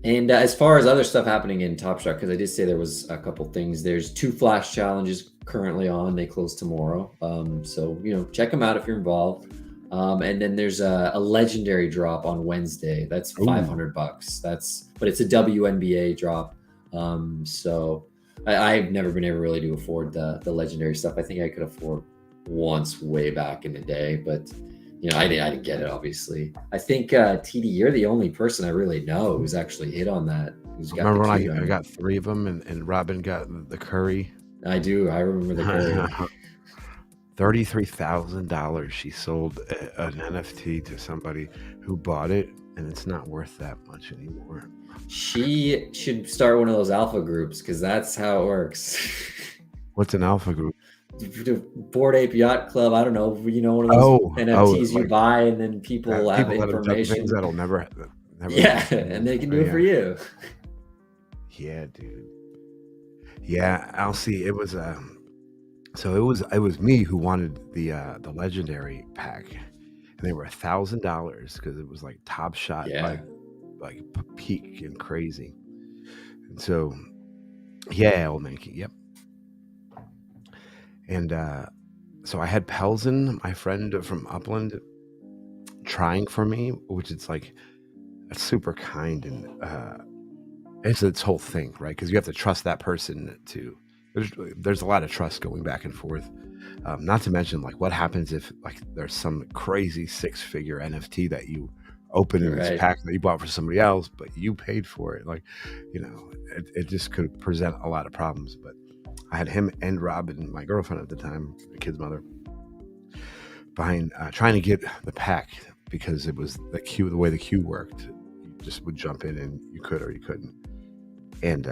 And as far as other stuff happening in Top Shot, because I did say there was a couple things. There's 2 flash challenges currently on. They close tomorrow. So check them out if you're involved. And then there's a legendary drop on Wednesday. That's $500. But it's a WNBA drop. So I've never been able really to afford the legendary stuff. I think I could afford once way back in the day, but I didn't get it, obviously. I think TD, you're the only person I really know who's actually hit on that. Remember when I got 3 of them and Robin got the Curry? I do. I remember the Curry. $33,000 she sold an NFT to somebody who bought it, and it's not worth that much anymore. She should start one of those alpha groups, because that's how it works. What's an alpha group? Bored Ape Yacht Club. I don't know. One of those NFTs you buy, and then people have information that'll never. Yeah, and they can do it for you. Yeah, dude. Yeah, Alcie. It was so it was me who wanted the legendary pack, and they were $1,000 because it was like Top Shot, like peak and crazy. And so, yeah, old Mankey, yep. And so I had Pelzen, my friend from Upland, trying for me, which it's like it's super kind, and it's its whole thing, right? Because you have to trust that person to. There's a lot of trust going back and forth. Not to mention, like, what happens if like there's some crazy 6-figure NFT that you open in this pack that you bought for somebody else, but you paid for it. Like, it just could present a lot of problems. But I had him and Robin, my girlfriend at the time, the kid's mother, behind trying to get the pack, because it was the way the queue worked. You just would jump in and you could or you couldn't. And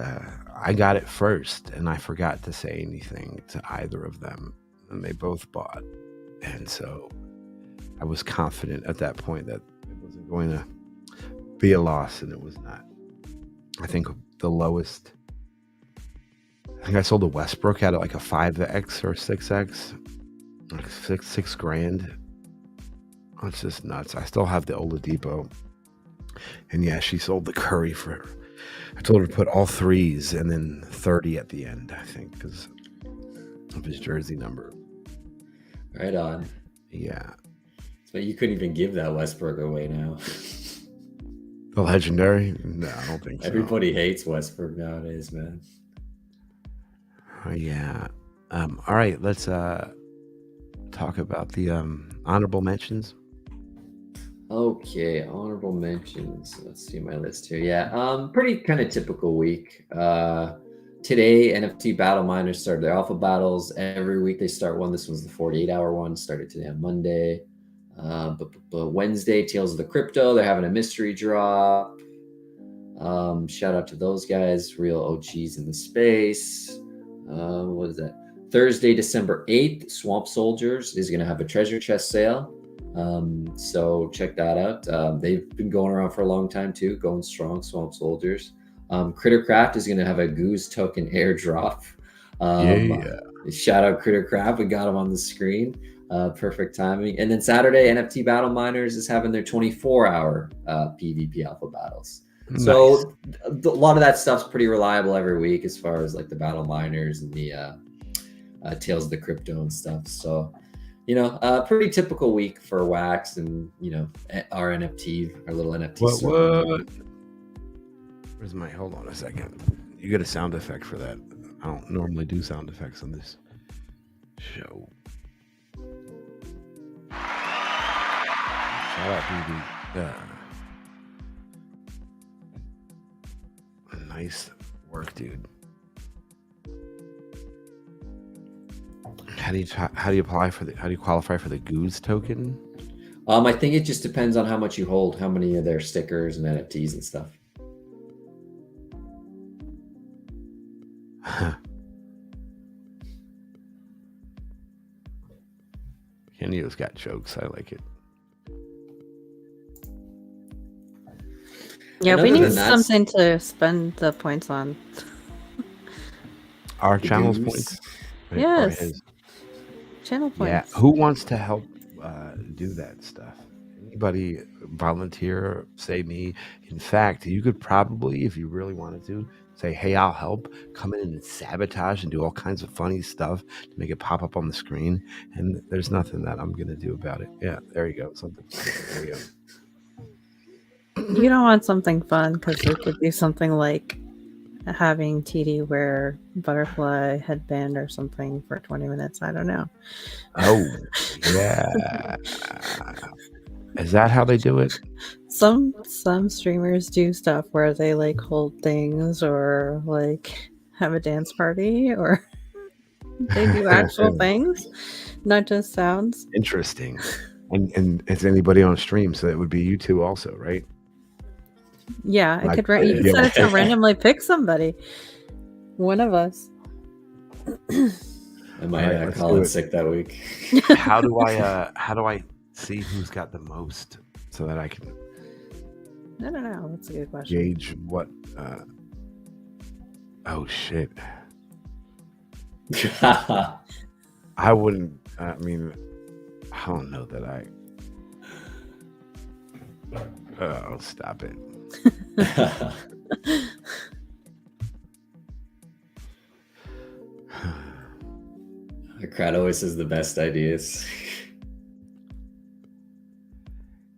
I got it first, and I forgot to say anything to either of them, and they both bought. And so I was confident at that point that it wasn't going to be a loss, and it was not. I think the lowest, I think I sold a Westbrook at like a 5x or 6x, like six grand. It's just nuts. I still have the Oladipo, and yeah, she sold the Curry for. I told her to put all 3s and then 30 at the end, I think, because of his jersey number. Right on. Yeah. So you couldn't even give that Westbrook away now. The legendary? No, I don't think so. Everybody hates Westbrook nowadays, man. Yeah. All right, let's talk about the honorable mentions. Okay, honorable mentions. Let's see my list here. Yeah, pretty kind of typical week. Today, NFT Battle Miners started their alpha battles. Every week they start one. This one's the 48-hour one. Started today on Monday. But Wednesday, Tales of the Crypto. They're having a mystery drop. Shout out to those guys. Real OGs in the space. What is that? Thursday, December 8th, Swamp Soldiers is going to have a treasure chest sale. So check that out. They've been going around for a long time too, going strong, Swamp Soldiers. Crittercraft is going to have a Goose token airdrop. Shout out Crittercraft. We got him on the screen. Perfect timing. And then Saturday, NFT Battle Miners is having their 24-hour PvP alpha battles. Nice. So a lot of that stuff's pretty reliable every week as far as like the Battle Miners and the Tales of the Crypto and stuff. So pretty typical week for Wax and, our NFT, our little NFT. What? Where's my, hold on a second. You get a sound effect for that. I don't normally do sound effects on this show. Shout out, BB. Nice work, dude. How do you qualify for the Goose token? I think it just depends on how much you hold, how many of their stickers and NFTs and stuff. Kenyo's got jokes. I like it. Yeah, we need something to spend the points on. Our channel's points. Yes. Channel points. Yeah. Who wants to help do that stuff. Anybody volunteer, say me. In fact, you could probably, if you really wanted to, say, hey, I'll help, come in and sabotage and do all kinds of funny stuff to make it pop up on the screen. And there's nothing that I'm going to do about it. Yeah, there you go. Something funny. There you go. You don't want something fun because we could do something like having TD wear butterfly headband or something for 20 minutes. I don't know. Oh, yeah. Is that how they do it? Some streamers do stuff where they like hold things or like have a dance party or they do actual things, not just sounds. Interesting. And is anybody on stream? So it would be you two also, right? Yeah, Like, you could set it to randomly pick somebody. One of us. I might Alright, let's call do in it. sick that week. How do I see who's got the most so that I can I don't know. That's a good question. gauge what oh shit. I wouldn't I mean I don't know that I oh stop it. The crowd always has the best ideas.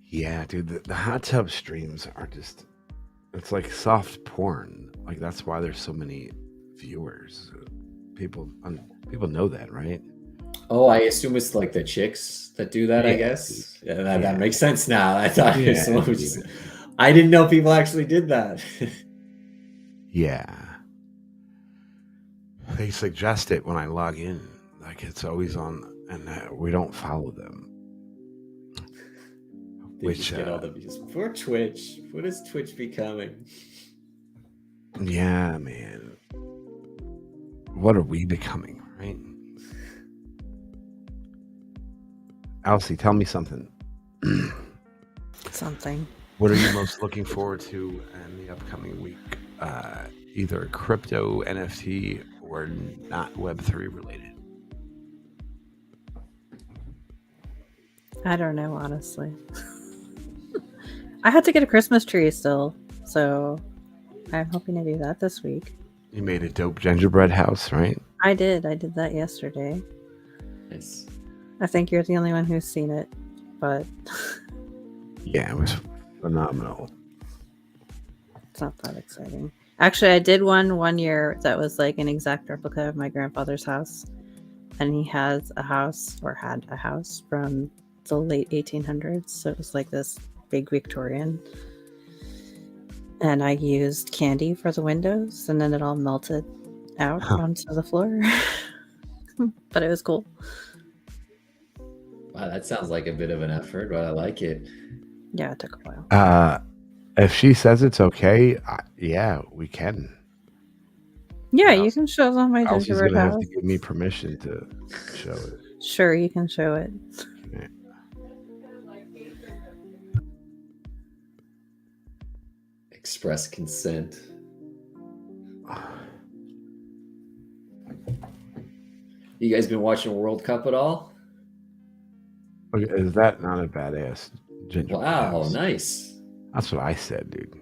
Yeah, dude, the hot tub streams are just it's like soft porn. Like that's why there's so many viewers. People know that, right? Oh, I assume it's like the chicks that do that, I Yeah, guess. dude. Yeah, that makes sense now. I thought Yeah, someone was just, I didn't know people actually did that. Yeah. They suggest it when I log in. Like it's always on, and we don't follow them. They just get all the views. Poor Twitch. What is Twitch becoming? Yeah, man. What are we becoming, right? Alcie, tell me something. Something. What are you most looking forward to in the upcoming week? Either crypto, NFT, or not Web3 related? I don't know, honestly. I had to get a Christmas tree still, so I'm hoping to do that this week. You made a dope gingerbread house, right? I did that yesterday. Nice. I think you're the only one who's seen it, but Yeah, it was phenomenal. it's not that exciting. Actually, I did one year that was like an exact replica of my grandfather's house, and he has a house, or had a house, from the late 1800s, so it was like this big Victorian, and I used candy for the windows, and then it all melted out onto the floor. But it was cool. Wow, that sounds like a bit of an effort, but I like it. Yeah, it took a while. If she says it's okay, yeah, we can. Yeah, you can show them my Alcie's gingerbread gonna house. have to give me permission to show it. Sure, you can show it. Okay. Express consent. You guys been watching World Cup at all? Okay, is that not a badass gingerbread Wow, house? nice. That's what I said, dude.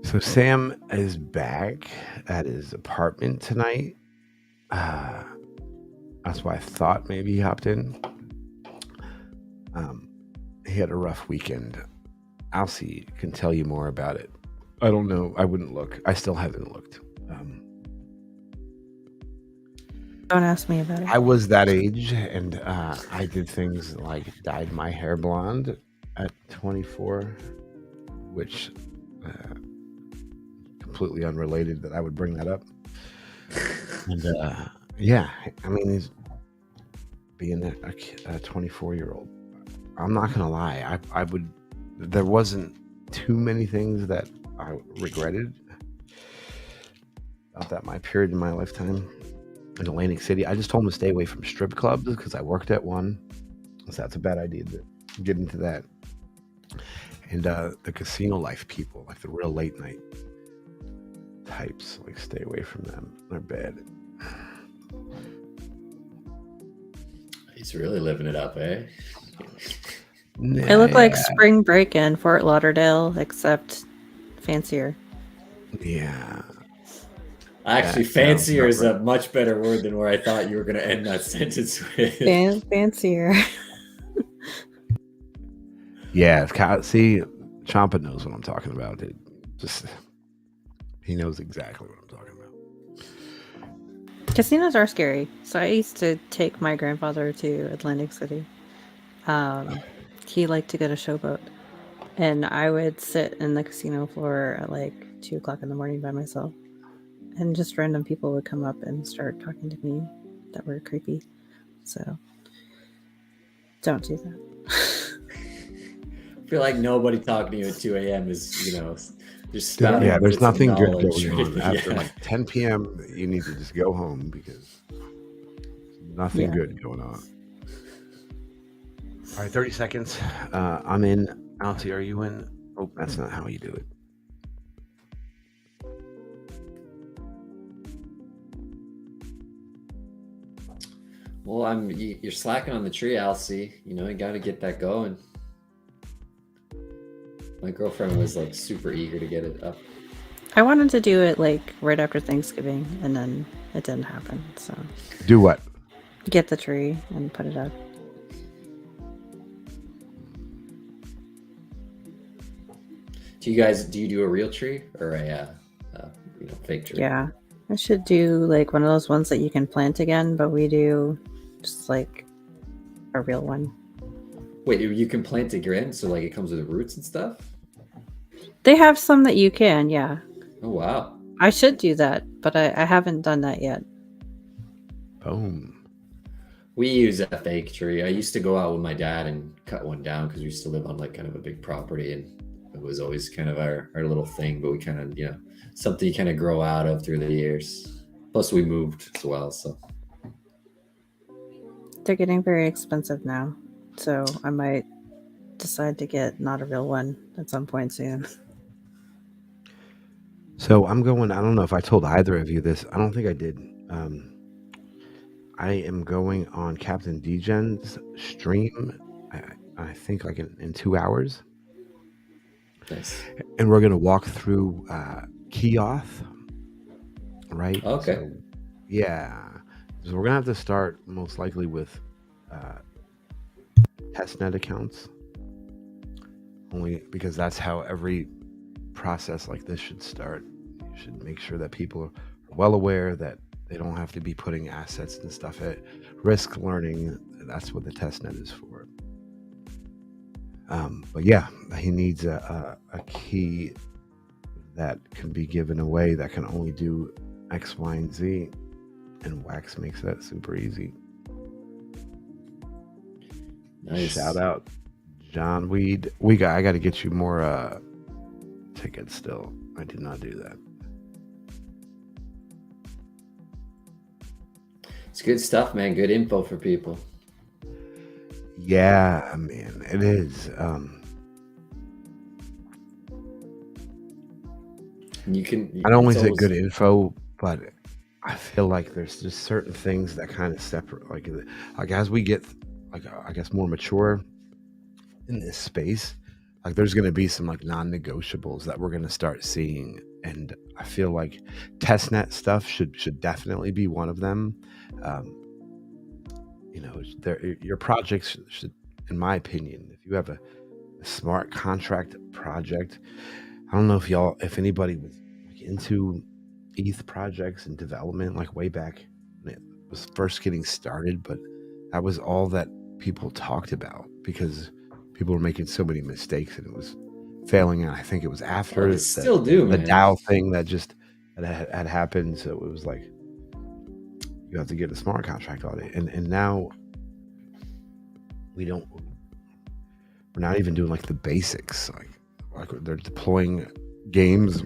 So Sam is back at his apartment tonight. That's why I thought maybe he hopped in. He had a rough weekend. Alcie can tell you more about it. I don't know. I wouldn't look. I still haven't looked. Don't ask me about it. I was that age, and I did things like dyed my hair blonde at 24, which completely unrelated that I would bring that up. And yeah, I mean, he's being a 24-year-old. I'm not gonna lie. I would. There wasn't too many things that I regretted about that my period in my lifetime in Atlantic City. I just told him to stay away from strip clubs because I worked at one, so that's a bad idea to get into that. And the casino life people, like the real late night types, like stay away from them. They're bad. He's really living it up, eh? It looked like spring break in Fort Lauderdale, except fancier. Yeah. Actually, fancier is a much better word than where I thought you were going to end that sentence with. Fancier. Yeah, see, Champa knows what I'm talking about. He knows exactly what I'm talking about. Casinos are scary. So I used to take my grandfather to Atlantic City. He liked to go to Showboat. And I would sit in the casino floor at like 2 o'clock in the morning by myself. And just random people would come up and start talking to me that were creepy. So don't do that. I feel like nobody talking to you at 2 a.m. is, just spouting. Yeah, there's nothing good going on. Yeah. After like 10 p.m., you need to just go home because nothing good going on. All right, 30 seconds. I'm in. Alcie, are you in? Oh, that's not how you do it. Well, you're slacking on the tree, Alcie. You got to get that going. My girlfriend was like super eager to get it up. I wanted to do it like right after Thanksgiving, and then it didn't happen. So do what? Get the tree and put it up. Do you do a real tree or a fake tree? Yeah, I should do like one of those ones that you can plant again, but we do just like a real one. Wait, you can plant it again, so like it comes with roots and stuff? They have some that you can, yeah. Oh, wow. I should do that, but I haven't done that yet. Boom. We use a fake tree. I used to go out with my dad and cut one down because we used to live on like kind of a big property, and it was always kind of our little thing, but we kind of, something you kind of grow out of through the years. Plus we moved as well, so. They're getting very expensive now, so I might decide to get not a real one at some point soon. So I'm going, I don't know if I told either of you this. I don't think I did. I am going on Captain Degen's stream, I think like in 2 hours. Nice. And we're going to walk through Keoth, right? Okay. So, yeah. So we're going to have to start most likely with testnet accounts. Only because that's how every process like this should start. You should make sure that people are well aware that they don't have to be putting assets and stuff at risk. Learning, that's what the testnet is for. But yeah, he needs a key that can be given away that can only do X, Y, and Z, and Wax makes that super easy. Nice. Shout out John Weed. I got to get you more tickets still. I did not do that. It's good stuff, man. Good info for people. Yeah, man, it is. I don't always say good info, but I feel like there's just certain things that kind of separate. Like as we get, I guess, more mature in this space, like there's going to be some like non-negotiables that we're going to start seeing, and I feel like testnet stuff should definitely be one of them. Your projects should, in my opinion, if you have a smart contract project, I don't know if anybody was like into ETH projects and development like way back when it was first getting started, but that was all that people talked about because people were making so many mistakes and it was failing. And I think it was after the DAO thing that had happened. So it was like you have to get a smart contract audit, and now we're not even doing like the basics. Like they're deploying games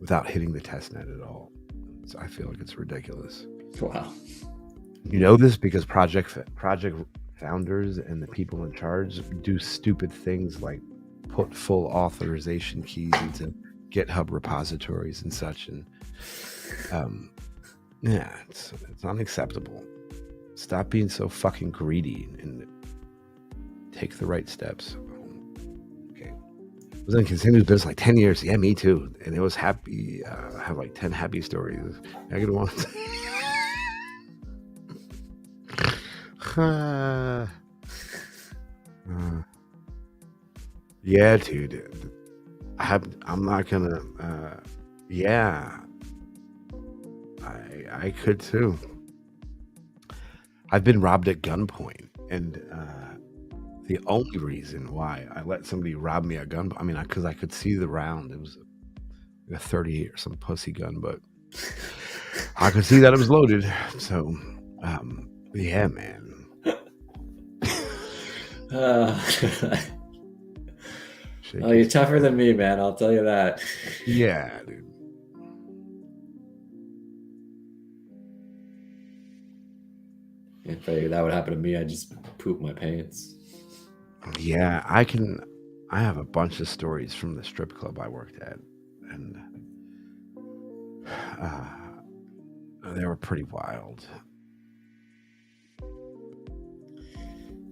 without hitting the testnet at all. So I feel like it's ridiculous. Wow. You know this because project founders and the people in charge do stupid things like put full authorization keys into GitHub repositories and such, and yeah, it's unacceptable. Stop being so fucking greedy and take the right steps. Okay. I was in continuous business like 10 years. Yeah, me too. And it was happy. I have like 10 happy stories. Negative ones. Yeah, dude. I'm not gonna. Yeah, I could too. I've been robbed at gunpoint, and the only reason why I let somebody rob me at gunpoint, I mean, because I could see the round. It was a 38 or some pussy gun, but I could see that it was loaded. So, yeah, man. Oh, you're tougher than me, man. I'll tell you that. Yeah, dude. If that would happen to me, I'd just poop my pants. Yeah, I have a bunch of stories from the strip club I worked at, and they were pretty wild.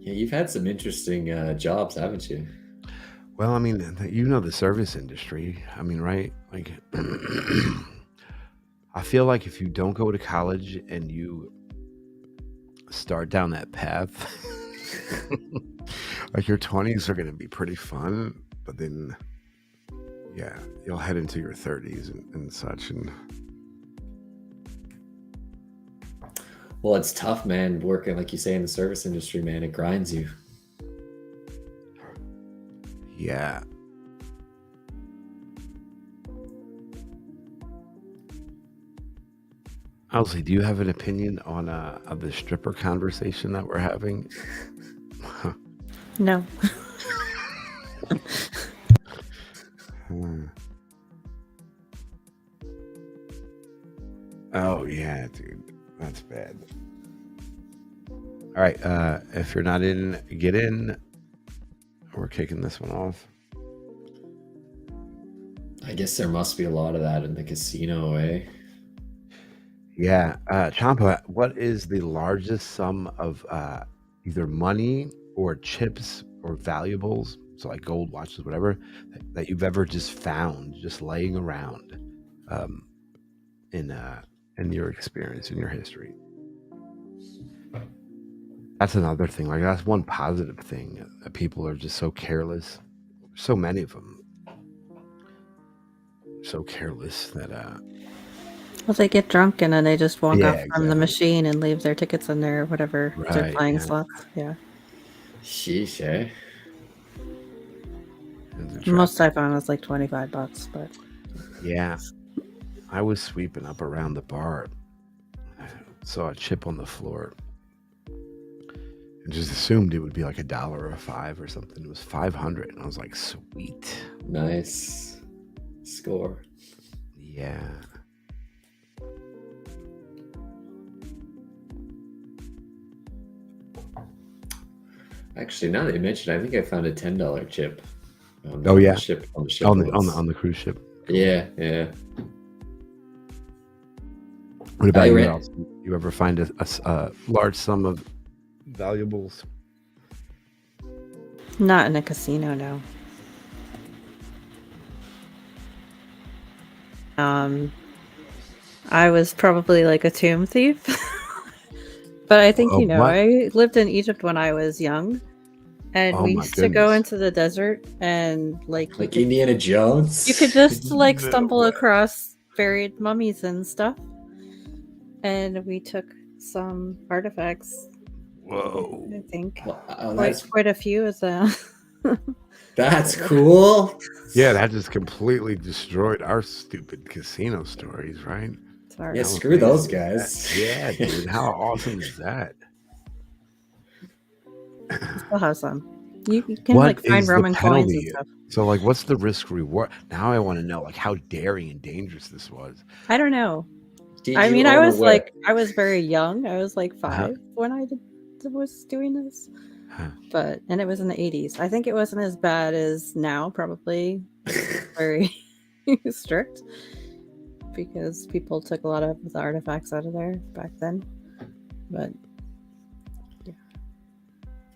Yeah, you've had some interesting jobs, haven't you? Well, I mean, you know the service industry. I mean, right? Like, I feel like if you don't go to college and you start down that path, like your 20s are going to be pretty fun, but then, yeah, you'll head into your 30s and such. And well, it's tough, man, working, like you say, in the service industry, man. It grinds you. yeah. Alcie, do you have an opinion on the stripper conversation that we're having? No. Oh yeah, dude, that's bad. All right, if you're not in, get in. We're kicking this one off. I guess there must be a lot of that in the casino, eh? Yeah, Champa, what is the largest sum of either money or chips or valuables, so like gold watches, whatever, that you've ever just found just laying around in your experience, in your history? That's another thing. Like, that's one positive thing, that people are just so careless. So many of them so careless that Well, they get drunk and then they just walk Yeah, off from the exactly. machine and leave their tickets in there, whatever they're Right, playing yeah. slots. Yeah. Sheesh, eh? And the The most traffic. I found was like $25, but Yeah, I was sweeping up around the bar. I saw a chip on the floor and just assumed it would be like $1 or $5 or something. It was 500, and I was like, sweet. Nice score. Yeah. Actually, now that you mention it, I think I found a $10 chip. Oh yeah, on the ship on the cruise ship. Yeah, yeah. What about I you, read- Alcie? You ever find a large sum of valuables? not in a casino, no. I was probably like a tomb thief. But I think, What? I lived in Egypt when I was young. And Oh we my used to go goodness. into the desert and like Like Indiana Jones. you could just like No stumble way. across buried mummies and stuff. And we took some artifacts, Whoa. I think. Wow, Quite a few of them. that's cool. Yeah, that just completely destroyed our stupid casino stories, right? Sorry. Yeah, How screw those amazing is guys. that? Yeah, dude. How awesome is that? Still have some. You can What like find is the Roman coins and penalty? stuff. So, like, what's the risk reward? Now I want to know, like, how daring and dangerous this was. I don't know. Did I you mean, I own a was whip? I was very young. I was like Uh-huh. 5 when I was doing this. Huh. And it was in the 80s. I think it wasn't as bad as now, probably very strict, because people took a lot of the artifacts out of there back then. But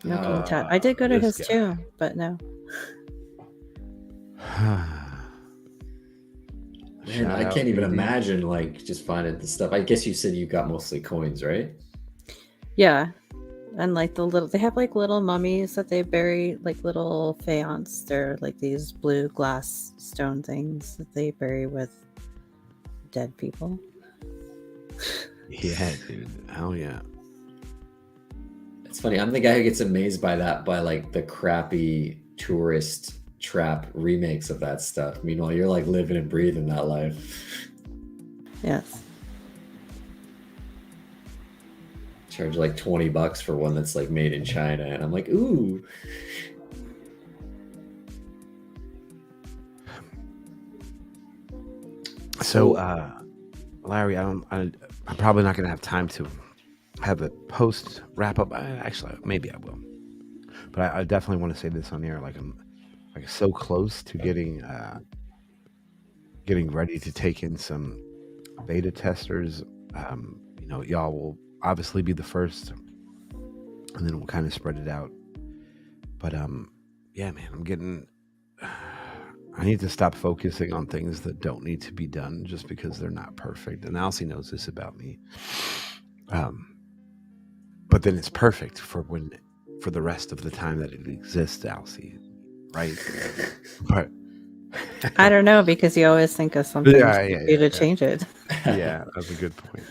No King Tut. I did go to his too, but no. Man, I can't even imagine like just finding the stuff. I guess you said you got mostly coins, right? Yeah. And like they have like little mummies that they bury, like little faience. They're like these blue glass stone things that they bury with dead people. Yeah, dude. Hell yeah. It's funny. I'm the guy who gets amazed by that, by like the crappy tourist trap remakes of that stuff. Meanwhile, you're like living and breathing that life. Yes. Charge like $20 for one that's like made in China, and I'm like, ooh. So, Larry, I'm probably not going to have time to have a post wrap up. Actually, maybe I will, but I definitely want to say this on air. Like I'm like so close to getting ready to take in some beta testers. You know, y'all will obviously be the first, and then we'll kind of spread it out. But yeah, man, I'm getting. I need to stop focusing on things that don't need to be done just because they're not perfect. And Alcie knows this about me. But then it's perfect for the rest of the time that it exists, Alcie, right? But I don't know, because you always think of something to change it. Yeah, that's a good point.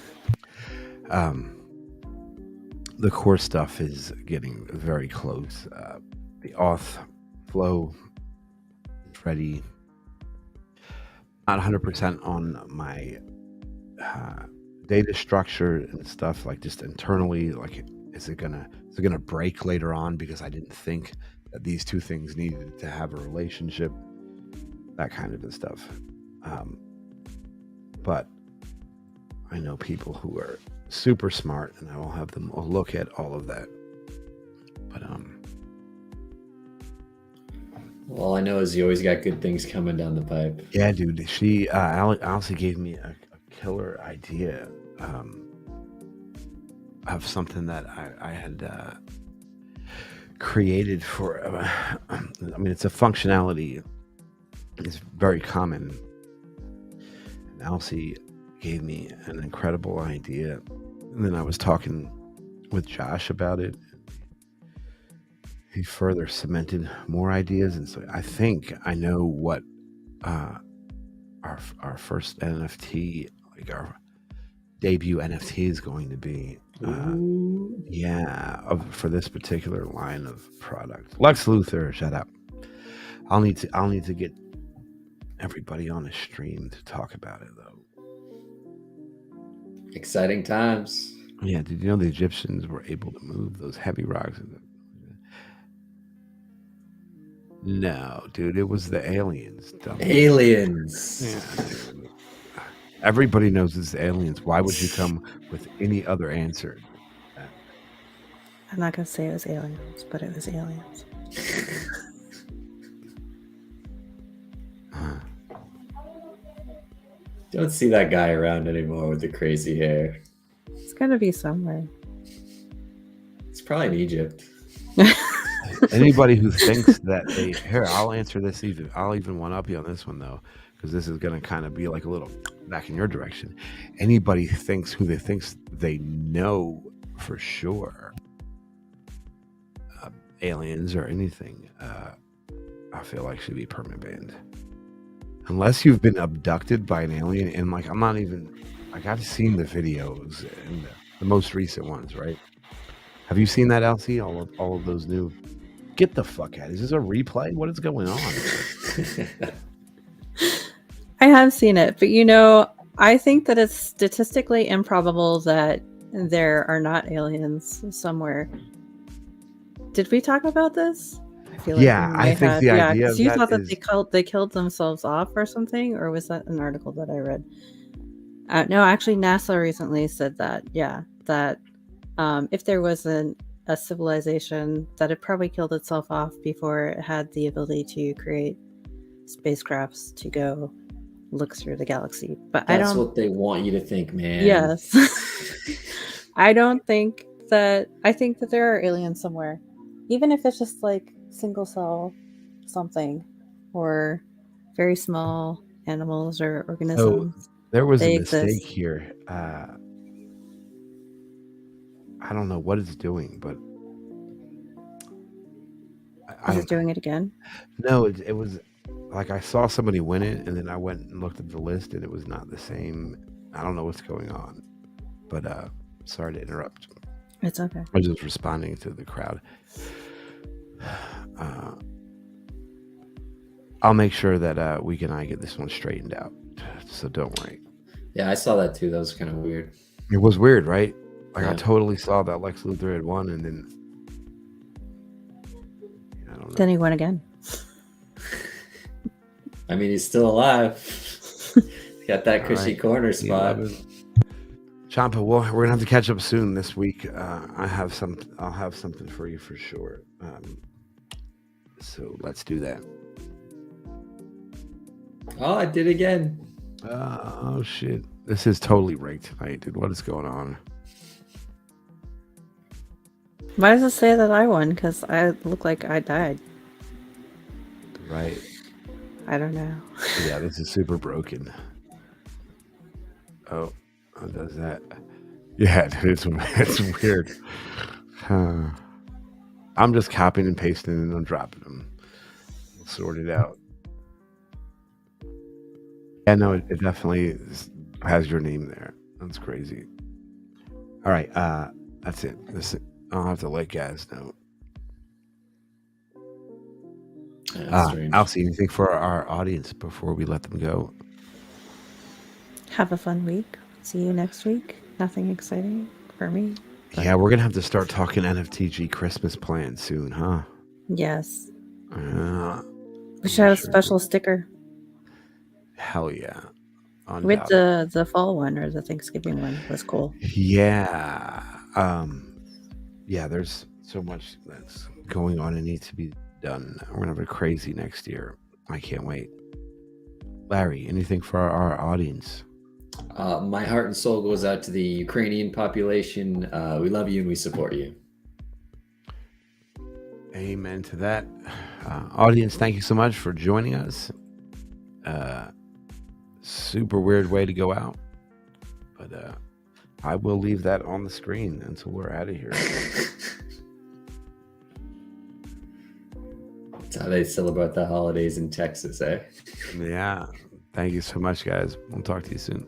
The core stuff is getting very close. The auth flow is ready. Not 100% on my data structure and stuff, like just internally. Like, is it gonna break later on because I didn't think that these two things needed to have a relationship? That kind of stuff. But I know people who are super smart, and I will have them look at all of that. But all I know is you always got good things coming down the pipe. Yeah, dude. She Alcie gave me a killer idea of something that I had created for. I mean, it's a functionality. It's very common. And Alcie gave me an incredible idea, and then I was talking with Josh about it. He further cemented more ideas, and so I think I know what our first NFT, like our debut NFT, is going to be. For this particular line of product. Lex Luthor, shut up. I'll need to get everybody on a stream to talk about it, though. Exciting times. Yeah, did you know the Egyptians were able to move those heavy rocks? No, dude, it was the aliens. Aliens. Yeah, dude. Everybody knows it's aliens. Why would you come with any other answer? I'm not gonna say it was aliens, but it was aliens. Don't see that guy around anymore with the crazy hair. It's gonna be somewhere. It's probably in Egypt. Anybody who thinks that I'll answer this I'll even one up you on this one, though, because this is going to kind of be like a little back in your direction. Anybody who thinks they know for sure aliens or anything, I feel like should be permanent banned. Unless you've been abducted by an alien, and like I'm not even like I've seen the videos and the most recent ones, right? Have you seen that, Alcie? All of those new. Get the fuck out! Is this a replay? What is going on? I have seen it, but I think that it's statistically improbable that there are not aliens somewhere. Did we talk about this? I feel like I think the idea. Because you thought that they killed themselves off or something, or was that an article that I read? No, actually, NASA recently said that. Yeah, that if there was a civilization, that it probably killed itself off before it had the ability to create spacecrafts to go look through the galaxy. But that's what they want you to think, man. Yes. I think that there are aliens somewhere. even if it's just like single cell something, or very small animals or So organisms, there was a they mistake exist. here. I don't know what it's doing, but I Is it don't know. doing it again? No, it was like I saw somebody win it, and then I went and looked at the list, and it was not the same. I don't know what's going on, but sorry to interrupt. It's okay. I was just responding to the crowd. I'll make sure that Week and I get this one straightened out, so don't worry. Yeah, I saw that too. That was kind of weird. It was weird, right? Like I Yeah. totally saw that Lex Luthor had won, and then I don't know. Then he won again. I mean, he's still alive. He's got that All cushy right. corner spot. Champa, well, we're gonna have to catch up soon this week. I'll have something for you for sure. So let's do that. Oh, I did again. Oh shit! This is totally rigged tonight, dude. What is going on? Why does it say that I won? Because I look like I died. Right. I don't know. Yeah, this is super broken. Oh, how does that? Yeah, it's weird. I'm just copying and pasting and I'm dropping them. We'll sort it out. Yeah, no, it definitely has your name there. That's crazy. All right, that's it. I'll have to let guys know. Alcie, anything for our audience before we let them go? Have a fun week. See you next week. Nothing exciting for me. Yeah, we're gonna have to start talking NFTG Christmas plans soon, huh? Yes. We should have a special sticker. Hell yeah. With the fall one or the Thanksgiving one was cool. Yeah. Yeah, there's so much that's going on and needs to be done. We're gonna have a crazy next year. I can't wait. Larry, anything for our audience? My heart and soul goes out to the Ukrainian population. We love you and we support you. Amen to that. Audience, thank you so much for joining us. Super weird way to go out, but I will leave that on the screen until we're out of here. That's how they celebrate the holidays in Texas, eh? Yeah. Thank you so much, guys. We'll talk to you soon.